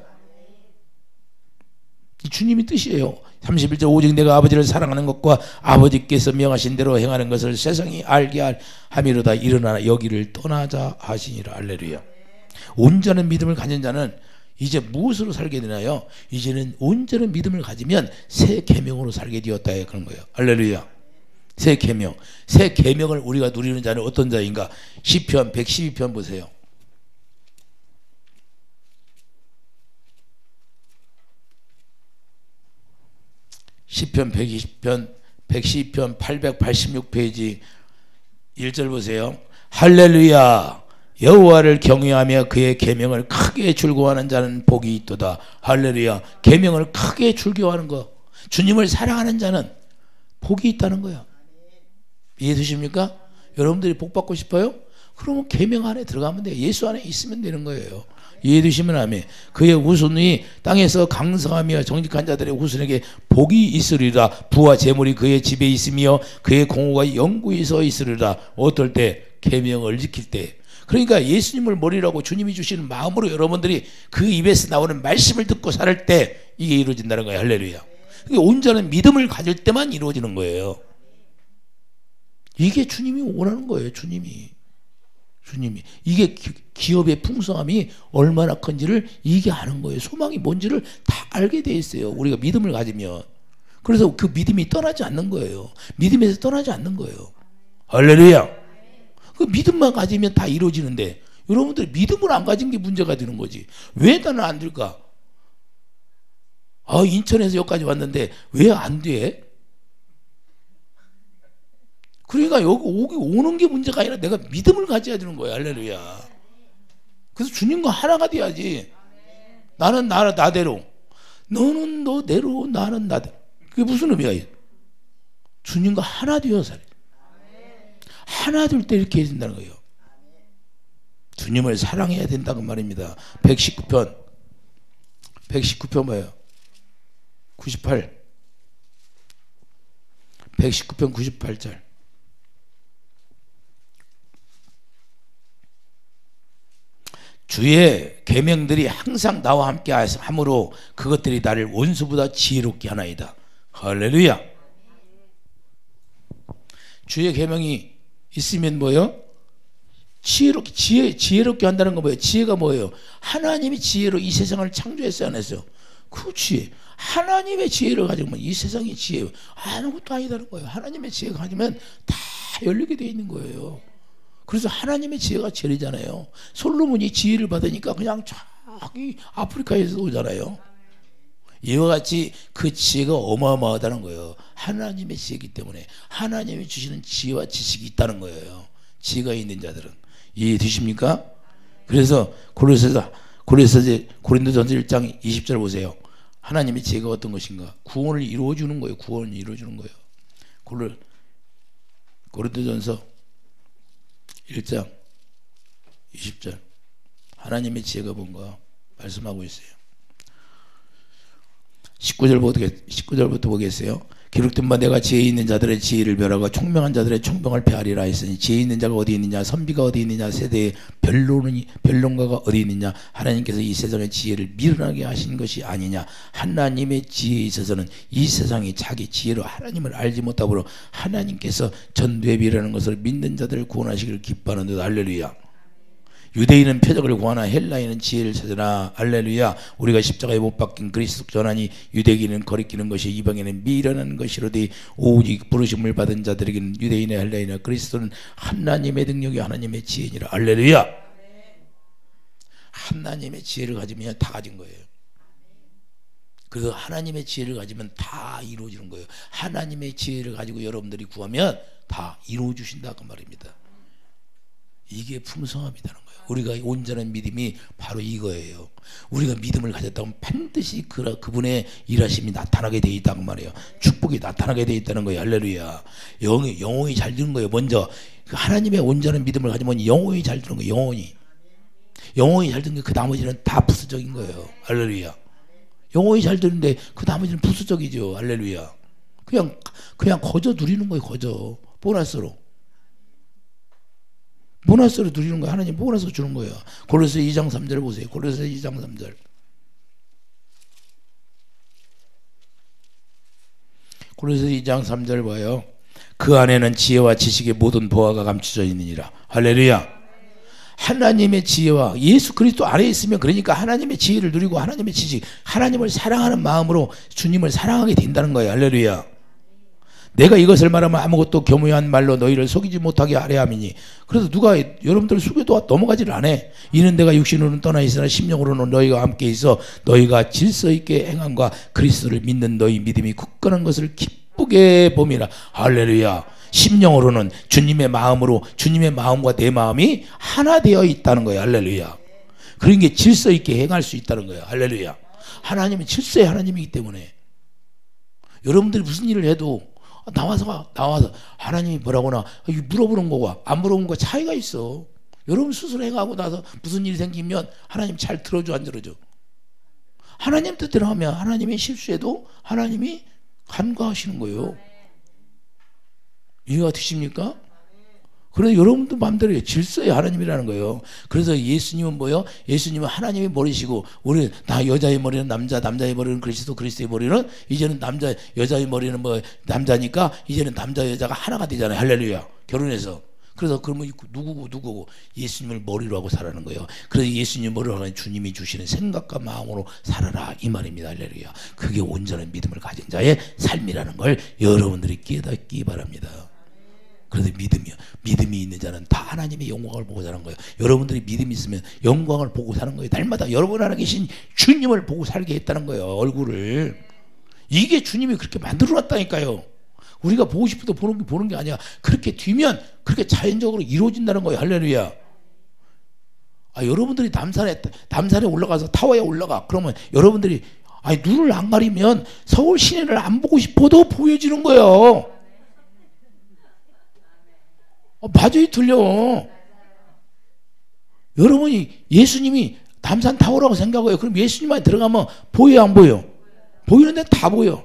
주님의 뜻이에요. 31절 오직 내가 아버지를 사랑하는 것과 아버지께서 명하신 대로 행하는 것을 세상이 알게 함이로다. 일어나 여기를 떠나자 하시니라. 할렐루야. 온전한 믿음을 가진 자는 이제 무엇으로 살게 되나요? 이제는 온전한 믿음을 가지면 새 계명으로 살게 되었다. 그런 거예요. 할렐루야. 새 계명. 새 계명을 우리가 누리는 자는 어떤 자인가? 시편 112편 보세요. 시편 120편 112편 886페이지 1절 보세요. 할렐루야. 여호와를 경외하며 그의 계명을 크게 즐거워하는 자는 복이 있도다. 할렐루야. 계명을 크게 즐거워하는 거, 주님을 사랑하는 자는 복이 있다는 거야. 이해되십니까? 여러분들이 복 받고 싶어요? 그러면 계명 안에 들어가면 돼요. 예수 안에 있으면 되는 거예요. 이해되시면 아멘. 그의 후손이 땅에서 강성하며 정직한 자들의 후손에게 복이 있으리라. 부와 재물이 그의 집에 있으며 그의 공호가 영구히 서 있으리라. 어떨 때? 계명을 지킬 때. 그러니까 예수님을 머리라고 주님이 주시는 마음으로 여러분들이 그 입에서 나오는 말씀을 듣고 살 때 이게 이루어진다는 거예요. 할렐루야. 온전한 믿음을 가질 때만 이루어지는 거예요. 이게 주님이 원하는 거예요. 주님이 이게 기업의 풍성함이 얼마나 큰지를 이게 아는 거예요. 소망이 뭔지를 다 알게 돼 있어요. 우리가 믿음을 가지면. 그래서 그 믿음이 떠나지 않는 거예요. 믿음에서 떠나지 않는 거예요. 할렐루야. 그 믿음만 가지면 다 이루어지는데 여러분들 믿음을 안 가진 게 문제가 되는 거지. 왜 나는 안 될까? 인천에서 여기까지 왔는데 왜 안 돼? 그러니까 여기 오는 게 문제가 아니라 내가 믿음을 가져야 되는 거야. 할렐루야. 그래서 주님과 하나가 돼야지. 나는 나대로, 너는 너대로, 나는 나대로. 그게 무슨 의미야? 주님과 하나 되어 살아야 돼. 하나 될 때 이렇게 해야 된다는 거예요. 주님을 사랑해야 된다고 말입니다. 119편 뭐예요? 98. 119편 98절. 주의 계명들이 항상 나와 함께 함으로 그것들이 나를 원수보다 지혜롭게 하나이다. 할렐루야. 주의 계명이 있으면 뭐예요? 지혜롭게 한다는 거 뭐예요? 지혜가 뭐예요? 하나님이 지혜로 이 세상을 창조했어요, 안 했어요? 그 지혜. 하나님의 지혜를 가지면 이 세상의 지혜 아무것도 아니다는 거예요. 하나님의 지혜가 가지면 다 열리게 되어 있는 거예요. 그래서 하나님의 지혜가 제일이잖아요. 솔로몬이 지혜를 받으니까 그냥 저기 아프리카에서 오잖아요. 이와 같이 그 지혜가 어마어마하다는 거예요. 하나님의 지혜이기 때문에 하나님이 주시는 지혜와 지식이 있다는 거예요. 지혜가 있는 자들은. 이해되십니까? 그래서 고린도전서 1장 20절 보세요. 하나님의 지혜가 어떤 것인가? 구원을 이루어주는 거예요. 구원을 이루어주는 거예요. 고린도전서 1장 20절. 하나님의 지혜가 뭔가 말씀하고 있어요. 19절부터 보겠어요. 기록된 바 내가 지혜 있는 자들의 지혜를 멸하고 총명한 자들의 총명을 폐하리라 했으니 지혜 있는 자가 어디 있느냐, 선비가 어디 있느냐, 세대의 변론가가 어디 있느냐. 하나님께서 이 세상의 지혜를 미련하게 하신 것이 아니냐. 하나님의 지혜에 있어서는 이 세상이 자기 지혜로 하나님을 알지 못하므로 하나님께서 전뇌비라는 것을 믿는 자들을 구원하시기를 기뻐하는 듯. 할렐루야. 유대인은 표적을 구하나 헬라인은 지혜를 찾으나. 할렐루야. 우리가 십자가에 못 박힌 그리스도 전하니 유대인은 거리끼는 것이 이방인은 미련한 것이로되 오직 부르심을 받은 자들에게는 유대인의 헬라인이나 그리스도는 하나님의 능력이 하나님의 지혜니라. 할렐루야. 하나님의 지혜를 가지면 다 가진 거예요. 그래서 하나님의 지혜를 가지면 다 이루어지는 거예요. 하나님의 지혜를 가지고 여러분들이 구하면 다 이루어 주신다 그 말입니다. 이게 풍성함이라는 거예요. 우리가 온전한 믿음이 바로 이거예요. 우리가 믿음을 가졌다면 반드시 그분의 일하심이 나타나게 돼 있다고 말이에요. 축복이 나타나게 돼 있다는 거예요. 할렐루야. 영혼이 잘 되는 거예요. 먼저 하나님의 온전한 믿음을 가지면 영혼이 잘 되는 거예요. 영혼이 잘 되는 게 그 나머지는 다 부수적인 거예요. 할렐루야. 영혼이 잘 되는데 그 나머지는 부수적이죠. 할렐루야. 그냥 거저 누리는 거예요. 거저 보너스로 누리는 거예요. 하나님 보너스 주는 거예요. 고린도서 2장 3절 보세요. 고린도서 2장 3절. 고린도서 2장 3절 봐요. 그 안에는 지혜와 지식의 모든 보화가 감춰져 있느니라. 할렐루야. 하나님의 지혜와 예수 그리스도 안에 있으면, 그러니까 하나님의 지혜를 누리고 하나님의 지식, 하나님을 사랑하는 마음으로 주님을 사랑하게 된다는 거예요. 할렐루야. 내가 이것을 말하면 아무것도 교묘한 말로 너희를 속이지 못하게 하려 함이니. 그래서 누가 여러분들을 속여도 넘어가지를 않아. 이는 내가 육신으로는 떠나 있으나 심령으로는 너희가 함께 있어 너희가 질서 있게 행함과 그리스도를 믿는 너희 믿음이 굳건한 것을 기쁘게 봄이라. 할렐루야. 심령으로는 주님의 마음으로, 주님의 마음과 내 마음이 하나 되어 있다는 거예요. 할렐루야. 그런 게 질서 있게 행할 수 있다는 거예요. 할렐루야. 하나님은 질서의 하나님이기 때문에 여러분들이 무슨 일을 해도 나와서 하나님이 뭐라고나 물어보는 거와 안 물어보는 거 차이가 있어. 여러분 스스로 행하고 나서 무슨 일이 생기면 하나님 잘 들어줘 안 들어줘? 하나님 뜻대로 하면 하나님이 실수해도 하나님이 간과하시는 거예요. 이해가 되십니까? 그래서 여러분도 마음대로 질서의 하나님이라는 거예요. 그래서 예수님은 뭐예요? 예수님은 하나님의 머리시고 우리 나 여자의 머리는 남자, 남자의 머리는 그리스도, 그리스도의 머리는 이제는 남자, 여자의 머리는 뭐 남자니까 이제는 남자 여자가 하나가 되잖아요. 할렐루야. 결혼해서. 그래서 그러면 누구고 예수님을 머리로 하고 살아는 거예요. 그래서 예수님 머리로 하는 주님이 주시는 생각과 마음으로 살아라 이 말입니다. 할렐루야. 그게 온전한 믿음을 가진 자의 삶이라는 걸 여러분들이 깨닫기 바랍니다. 그래서 믿음이 있는 자는 다 하나님의 영광을 보고 사는 거예요. 여러분들이 믿음이 있으면 영광을 보고 사는 거예요. 날마다 여러분 안에 계신 주님을 보고 살게 했다는 거예요. 얼굴을. 이게 주님이 그렇게 만들어 놨다니까요. 우리가 보고 싶어도 보는 게 아니야. 그렇게 뒤면 그렇게 자연적으로 이루어진다는 거예요. 할렐루야. 여러분들이 남산에 올라가서 타워에 올라가. 그러면 여러분들이 눈을 안 가리면 서울 시내를 안 보고 싶어도 보여지는 거예요. 맞아요, 틀려. 여러분이 예수님이 남산 타워라고 생각해요. 그럼 예수님 안에 들어가면 보여요, 안 보여? 보이는 데는 다 보여.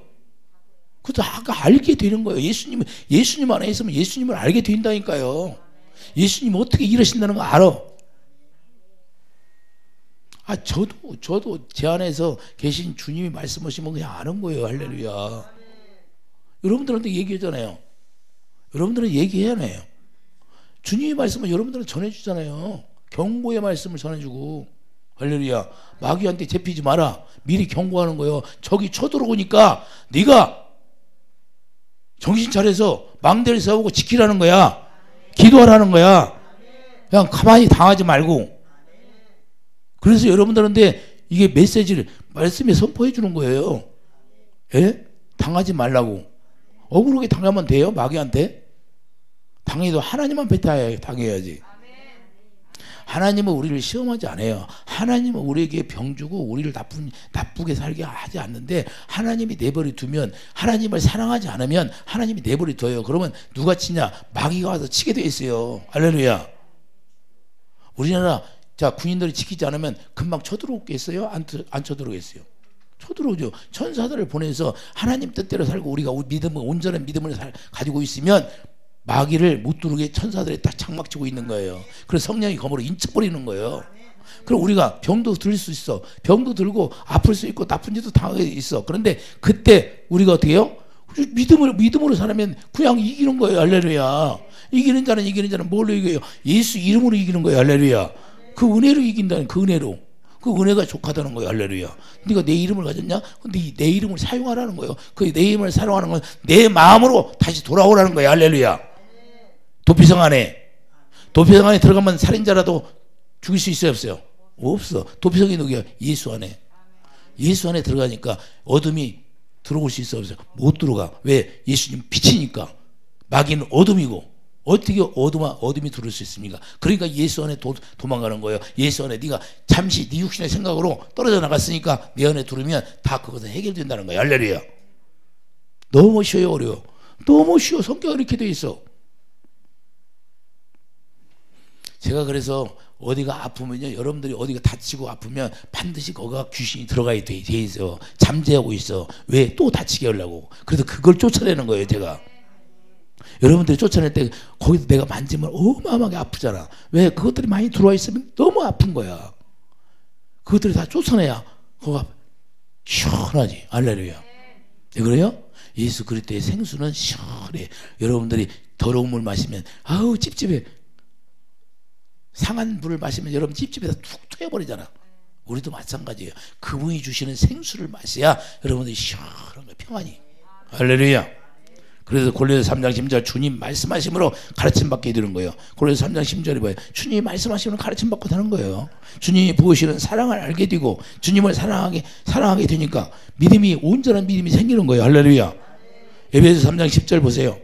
그것도 아까 알게 되는 거예요. 예수님 안에 있으면 예수님을 알게 된다니까요. 예수님 어떻게 이러신다는 거 알아. 저도 제 안에서 계신 주님이 말씀하시면 그냥 아는 거예요. 할렐루야. 여러분들한테 얘기하잖아요. 여러분들은 얘기해야 해요. 주님이 말씀을 여러분들은 전해주잖아요. 경고의 말씀을 전해주고. 할렐루야. 마귀한테 잡히지 마라. 미리 경고하는 거예요. 적이 쳐들어오니까 네가 정신 차려서 망대를 세우고 지키라는 거야. 기도하라는 거야. 그냥 가만히 당하지 말고. 그래서 여러분들한테 이게 메시지를 말씀에 선포해 주는 거예요. 예? 당하지 말라고. 억울하게 당하면 돼요? 마귀한테? 당해도 하나님만 당해야지. 하나님은 우리를 시험하지 않아요. 하나님은 우리에게 병 주고 우리를 나쁘게 살게 하지 않는데 하나님이 내버려 두면, 하나님을 사랑하지 않으면 하나님이 내버려 둬요. 그러면 누가 치냐? 마귀가 와서 치게 돼 있어요. 할렐루야. 우리나라 군인들이 지키지 않으면 금방 쳐들어오겠어요? 안 쳐들어오겠어요? 쳐들어오죠. 천사들을 보내서 하나님 뜻대로 살고 우리가 온전한 믿음을 가지고 있으면 마귀를 못 두르게 천사들이 딱 장막 치고 있는 거예요. 그래서 성령이 검으로 인쳐버리는 거예요. 그럼 우리가 병도 들 수 있어. 병도 들고 아플 수 있고 나쁜 짓도 당하게 있어. 그런데 그때 우리가 어떻게 해요? 믿음으로 살면 그냥 이기는 거예요. 할렐루야. 이기는 자는 뭘로 이겨요? 예수 이름으로 이기는 거예요. 할렐루야. 그 은혜로 이긴다는, 그 은혜로. 그 은혜가 족하다는 거예요. 할렐루야. 네가 내 이름을 가졌냐? 근데 내 이름을 사용하라는 거예요. 그 내 이름을 사용하는 건 내 마음으로 다시 돌아오라는 거예요. 할렐루야. 도피성 안에 들어가면 살인자라도 죽일 수 있어요, 없어요? 없어. 도피성이 누구야? 예수 안에. 예수 안에 들어가니까 어둠이 들어올 수 있어, 없어요? 못 들어가. 왜? 예수님 빛이니까. 마귀는 어둠이고. 어떻게 어둠이 들어올 수 있습니까? 그러니까 예수 안에 도망가는 거예요. 예수 안에 네가 잠시 네 육신의 생각으로 떨어져 나갔으니까 내 안에 들으면 다 그것은 해결된다는 거예요. 할렐루야. 너무 쉬워요, 어려워? 너무 쉬워. 성경이 이렇게 돼 있어. 제가 그래서 어디가 아프면요, 여러분들이 어디가 다치고 아프면 반드시 거기가 귀신이 들어가 돼 있어요. 잠재하고 있어. 왜? 또 다치게 하려고. 그래서 그걸 쫓아내는 거예요, 제가. 여러분들이 쫓아낼 때 거기서 내가 만지면 어마어마하게 아프잖아. 왜? 그것들이 많이 들어와 있으면 너무 아픈 거야. 그것들이 다 쫓아내야 거기가 시원하지. 할렐루야. 네, 그래요? 예수 그리스도의 생수는 시원해. 여러분들이 더러운 물 마시면 아우 찝찝해. 상한 물을 마시면 여러분 찝찝해서 툭 튀어버리잖아. 우리도 마찬가지예요. 그분이 주시는 생수를 마셔야 여러분들이 시원한 거예요. 평안히. 할렐루야. 그래서 골로새 3장 10절 주님 말씀하심으로 가르침 받게 되는 거예요. 골로새 3장 10절이 뭐예요? 주님이 말씀하시면 가르침 받고 되는 거예요. 주님이 부으시는 사랑을 알게 되고 주님을 사랑하게 되니까 믿음이 온전한 믿음이 생기는 거예요. 할렐루야. 에베소 3장 10절 보세요.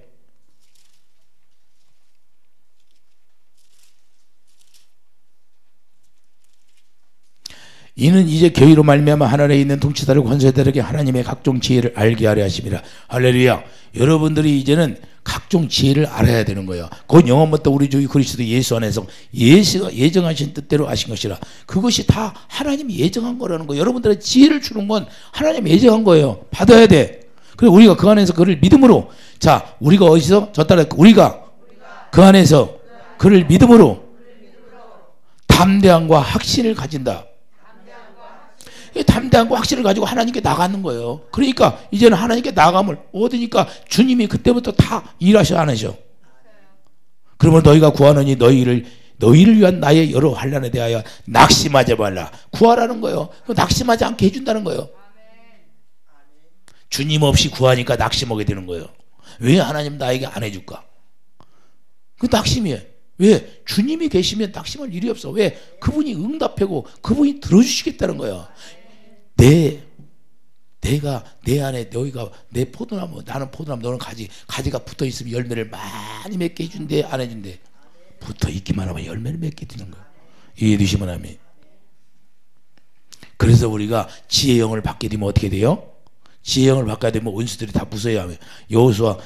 이는 이제 교회로 말미암아 하늘에 있는 통치자들 권세자들에게 하나님의 각종 지혜를 알게 하려 하심이라. 할렐루야. 여러분들이 이제는 각종 지혜를 알아야 되는 거예요. 곧 영원부터 우리 주 그리스도 예수 안에서 예수가 예정하신 뜻대로 하신 것이라. 그것이 다 하나님이 예정한 거라는 거예요. 여러분들의 지혜를 주는 건 하나님이 예정한 거예요. 받아야 돼. 그리고 우리가 그 안에서 그를 믿음으로, 자, 우리가 어디서? 저 따라 우리가 그 안에서 그를 믿음으로 담대함과 확신을 가진다. 담대함과 확신을 가지고 하나님께 나가는 거예요. 그러니까 이제는 하나님께 나감을 얻으니까 주님이 그때부터 다 일하셔 안 하셔. 그러면 너희가 구하느니 너희를 위한 나의 여러 환난에 대하여 낙심하지 말라. 구하라는 거예요. 낙심하지 않게 해준다는 거예요. 주님 없이 구하니까 낙심하게 되는 거예요. 왜 하나님 나에게 안 해줄까? 그 낙심이에요. 왜? 주님이 계시면 낙심할 일이 없어. 왜? 그분이 응답하고 그분이 들어주시겠다는 거야. 내가 내 안에 너희가 내 포도나무, 나는 포도나무, 너는 가지가 붙어 있으면 열매를 많이 맺게 해준대, 안 해준대? 붙어 있기만 하면 열매를 맺게 되는 거야. 이해되시면 아멘. 그래서 우리가 지혜의 영을 받게 되면 어떻게 돼요? 지혜의 영을 받게 되면 원수들이 다 무서워야 하면. 여호수아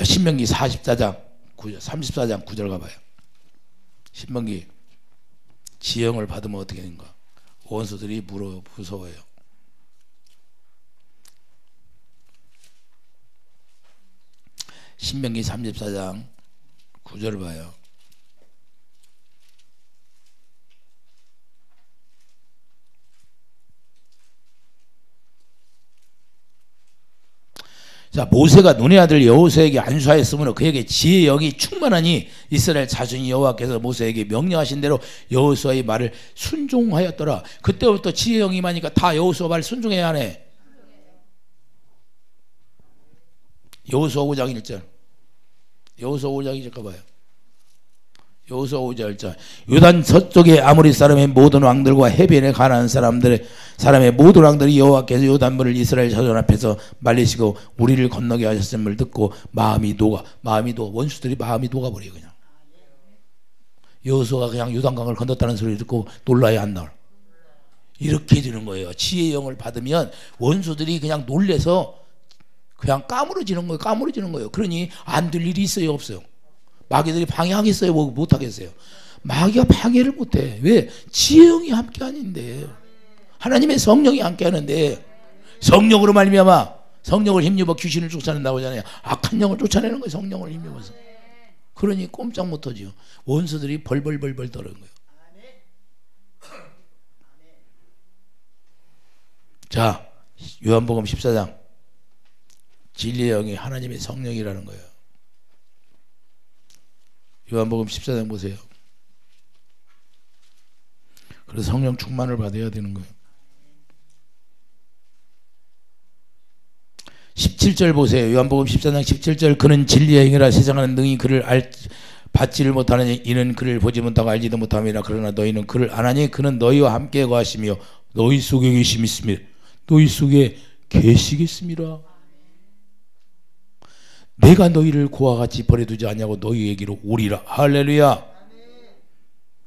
신명기 34장 9절 가봐요. 신명기 지혜의 영을 받으면 어떻게 되는가? 원수들이 무서워해요. 신명기 34장 9절 봐요. 자, 모세가 눈의 아들 여호수아에게 안수하였으므로 그에게 지혜의 영이 충만하니 이스라엘 자손이 여호와께서 모세에게 명령하신 대로 여호수아의 말을 순종하였더라. 그때부터 지혜의 영이 임하니까 다 여호수아 말 순종해야 하네. 여호수아 5장 1절. 여호수아 5장 1절 가봐요. 여호수아 5장 1절. 요단 서쪽의 아모리 사람의 모든 왕들과 해변에 가나안 사람의 모든 왕들이 여호와께서 요단물을 이스라엘 자손 앞에서 말리시고 우리를 건너게 하셨음을 듣고 마음이 녹아. 원수들이 마음이 녹아버려요. 그냥 여호수아가 그냥 요단강을 건넜다는 소리를 듣고 놀라야 안 나올. 이렇게 되는 거예요. 지혜의 영을 받으면 원수들이 그냥 놀래서 그냥 까무러지는 거예요. 그러니 안 될 일이 있어요, 없어요? 마귀들이 방해하겠어요, 못하겠어요? 마귀가 방해를 못해. 왜? 지혜의 영이 함께 하는데, 하나님의 성령이 함께 하는데, 성령으로 말미암아 성령을 힘입어 귀신을 쫓아낸다고 하잖아요. 악한 영을 쫓아내는 거예요, 성령을 힘입어서. 그러니 꼼짝 못하죠. 원수들이 벌벌벌벌 떠는 거예요. 자, 요한복음 14장. 진리의 영이 하나님의 성령이라는 거예요. 요한복음 14장 보세요. 그래서 성령 충만을 받아야 되는 거예요. 17절 보세요. 요한복음 14장 17절. 그는 진리의 영이라 세상은 능히 그를 받지를 못하느니 이는 그를 보지 못하고 알지도 못함이라. 그러나 너희는 그를 아나니 그는 너희와 함께 거하시며 너희 속에 계시겠습니다. 너희 속에 계시겠습니다. 내가 너희를 고와 같이 버려두지 아니하고 너희에게로 오리라. 할렐루야.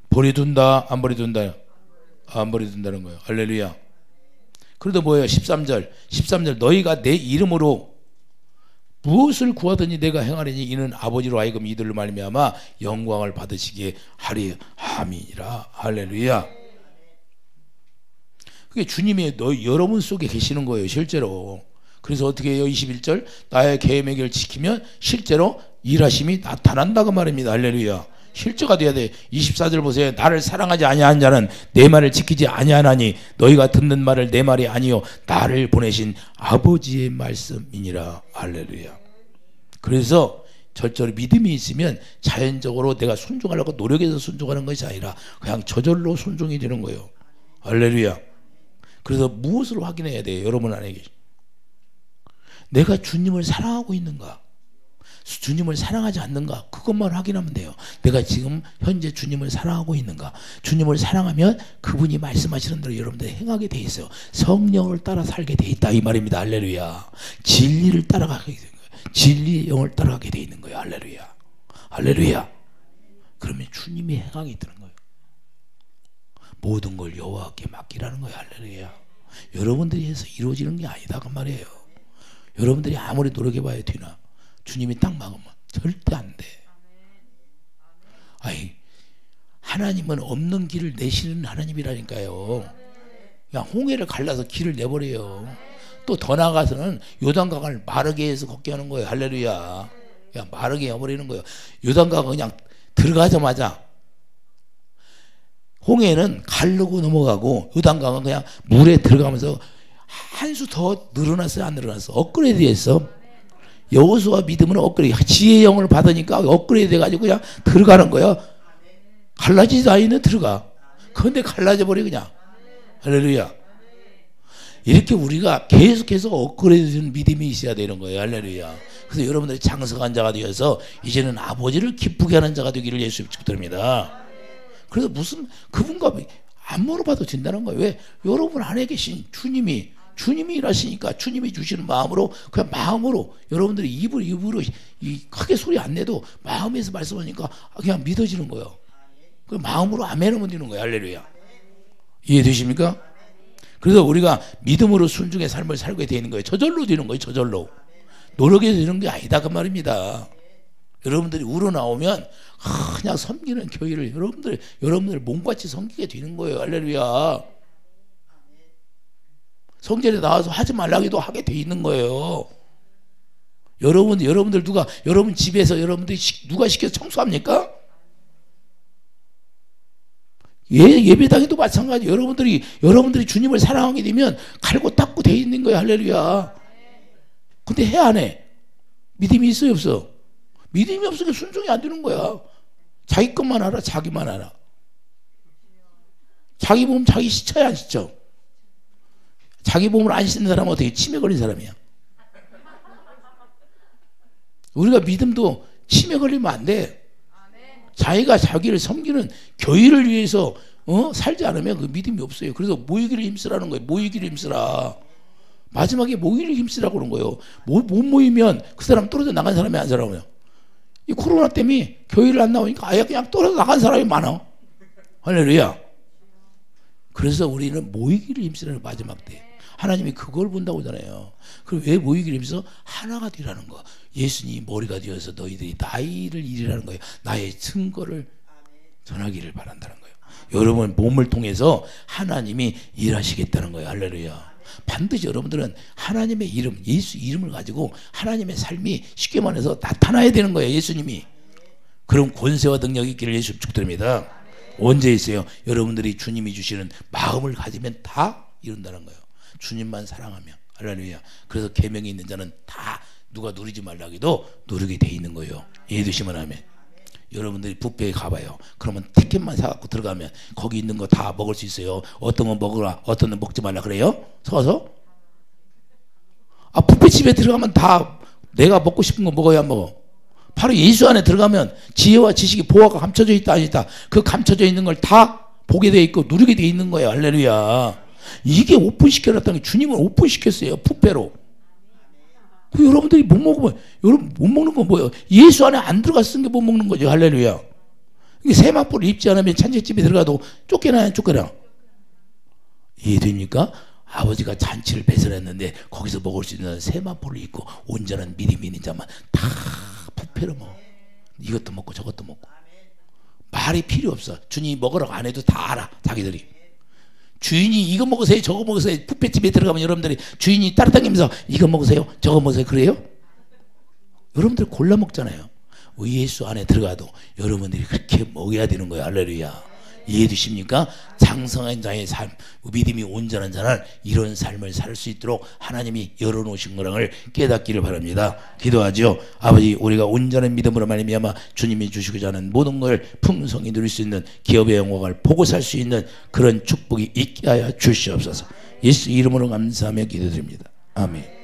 버려둔다, 안 버려둔다? 안 버려둔다는 거예요. 할렐루야. 그래도 뭐예요? 13절 너희가 내 이름으로 무엇을 구하더니 내가 행하리니 이는 아버지로 하여금 이들로 말미암아 영광을 받으시기에 하리 함이니라. 할렐루야. 그게 주님이 여러분 속에 계시는 거예요, 실제로. 그래서 어떻게 해요? 21절. 나의 계명을 지키면 실제로 일하심이 나타난다고 말입니다. 할렐루야. 실제가 돼야 돼. 24절 보세요. 나를 사랑하지 아니한 자는 내 말을 지키지 아니하나니 너희가 듣는 말을 내 말이 아니요 나를 보내신 아버지의 말씀이니라. 할렐루야. 그래서 절대로 믿음이 있으면 자연적으로 내가 순종하려고 노력해서 순종하는 것이 아니라 그냥 저절로 순종이 되는 거예요. 할렐루야. 그래서 무엇을 확인해야 돼요? 여러분 안에 내가 주님을 사랑하고 있는가? 주님을 사랑하지 않는가? 그것만 확인하면 돼요. 내가 지금 현재 주님을 사랑하고 있는가? 주님을 사랑하면 그분이 말씀하시는 대로 여러분들 행하게 돼 있어요. 성령을 따라 살게 돼 있다 이 말입니다. 할렐루야. 진리를 따라가게 되는 거예요. 진리의 영을 따라가게 돼 있는 거예요. 할렐루야. 할렐루야. 그러면 주님이 행하게 되는 거예요. 모든 걸 여호와께 맡기라는 거예요. 할렐루야. 여러분들이 해서 이루어지는 게 아니다 그 말이에요. 여러분들이 아무리 노력해봐야 되나? 주님이 딱 막으면 절대 안 돼. 아이, 하나님은 없는 길을 내시는 하나님이라니까요. 그냥 홍해를 갈라서 길을 내버려요. 또 더 나아가서는 요단강을 마르게 해서 걷게 하는 거예요. 할렐루야. 그냥 마르게 해버리는 거예요. 요단강은 그냥 들어가자마자 홍해는 가르고 넘어가고 요단강은 그냥 물에 들어가면서 한 수 더 늘어났어요? 안 늘어났어? 업그레이드 했어. 여호수아 믿음은 업그레이드, 지혜의 영을 받으니까 업그레이드 돼가지고 그냥 들어가는 거야. 갈라지지도 않는 들어가. 그런데 갈라져 버려 그냥. 할렐루야. 이렇게 우리가 계속해서 업그레이드 되는 믿음이 있어야 되는 거예요. 할렐루야. 그래서 여러분들이 장성한 자가 되어서 이제는 아버지를 기쁘게 하는 자가 되기를 예수님 축복드립니다. 그래서 무슨 그분과 안 물어봐도 된다는 거예요. 왜? 여러분 안에 계신 주님이 일하시니까 주님이 주시는 마음으로 그냥 마음으로 여러분들이 입으로 크게 소리 안 내도 마음에서 말씀하니까 그냥 믿어지는 거예요. 그 마음으로 아멘하면 되는 거예요. 할렐루야. 이해되십니까? 그래서 우리가 믿음으로 순종의 삶을 살게 되는 거예요. 저절로 되는 거예요. 저절로. 노력해서 되는 게 아니다 그 말입니다. 여러분들이 우러나오면 그냥 섬기는 교회를 여러분들 몸같이 섬기게 되는 거예요. 할렐루야. 성전에 나와서 하지 말라고 해도 하게 돼 있는 거예요. 여러분들 여러분 집에서 여러분들이 누가 시켜서 청소합니까? 예배당에도 마찬가지. 여러분들이 주님을 사랑하게 되면 갈고 닦고 돼 있는 거예요. 할렐루야. 근데 해 안 해? 믿음이 있어요 없어? 믿음이 없으니까 순종이 안 되는 거야. 자기 것만 알아. 자기만 알아. 자기 몸 자기 씻어야 안 씻어? 자기 몸을 안 씻는 사람은 어떻게 치매 걸린 사람이야. 우리가 믿음도 치매 걸리면 안 돼. 자기가 자기를 섬기는 교회를 위해서 살지 않으면 그 믿음이 없어요. 그래서 모이기를 힘쓰라는 거예요. 모이기를 힘쓰라. 마지막에 모이기를 힘쓰라고 그런 거예요. 못 모이면 그 사람 떨어져 나간 사람이 안 살아요. 이 코로나 때문에 교회를 안 나오니까 아예 그냥 떨어져 나간 사람이 많아. 할렐루야. 그래서 우리는 모이기를 힘쓰라는 마지막 때. 하나님이 그걸 본다고 하잖아요. 그럼 왜 모이기를 힘써? 하나가 되라는 거. 예수님이 머리가 되어서 너희들이 나를 이루라는 거예요. 나의 증거를 전하기를 바란다는 거예요. 여러분 몸을 통해서 하나님이 일하시겠다는 거예요. 할렐루야. 반드시 여러분들은 하나님의 이름, 예수 이름을 가지고 하나님의 삶이 쉽게 말해서 나타나야 되는 거예요. 예수님이. 그럼 권세와 능력이 있기를 예수 축복드립니다. 언제 있어요? 여러분들이 주님이 주시는 마음을 가지면 다 이룬다는 거예요. 주님만 사랑하면. 할렐루야. 그래서 계명이 있는 자는 다 누가 누리지 말라고 해도 누리게 돼 있는 거예요. 이해되시면 하면. 여러분들이 뷔페에 가봐요. 그러면 티켓만 사갖고 들어가면 거기 있는 거 다 먹을 수 있어요. 어떤 건 먹으라, 어떤 건 먹지 말라 그래요? 서서? 뷔페집에 들어가면 다 내가 먹고 싶은 거 먹어야 안 먹어. 바로 예수 안에 들어가면 지혜와 지식이 보화가 감춰져 있다 아니다. 그 감춰져 있는 걸 다 보게 돼 있고 누리게 돼 있는 거예요. 할렐루야. 이게 오픈시켜놨다는 게 주님을 오픈시켰어요. 뷔페로. 여러분들이 못 먹으면, 여러분 못 먹는 건 뭐예요? 예수 안에 안 들어갔은 게 못 먹는 거죠. 할렐루야. 세마포를 입지 않으면 잔치집에 들어가도 쫓겨나야 쫓겨나. 이해됩니까? 아버지가 잔치를 배설했는데 거기서 먹을 수 있는 세마포를 입고 온전한 믿음이 있는 자만 다 뷔페로 먹어. 이것도 먹고 저것도 먹고. 말이 필요 없어. 주님이 먹으라고 안 해도 다 알아. 자기들이. 주인이 이거 먹으세요 저거 먹으세요. 뷔페집에 들어가면 여러분들이 주인이 따라다니면서 이거 먹으세요 저거 먹으세요 그래요? 여러분들 골라 먹잖아요. 예수 안에 들어가도 여러분들이 그렇게 먹어야 되는 거예요. 할렐루야. 이해되십니까? 장성한 자의 삶, 믿음이 온전한 자는 이런 삶을 살 수 있도록 하나님이 열어놓으신 거랑을 깨닫기를 바랍니다. 기도하죠. 아버지, 우리가 온전한 믿음으로 말미암아 주님이 주시고자 하는 모든 걸 풍성히 누릴 수 있는 기업의 영광을 보고 살 수 있는 그런 축복이 있게 하여 주시옵소서. 예수 이름으로 감사하며 기도드립니다. 아멘.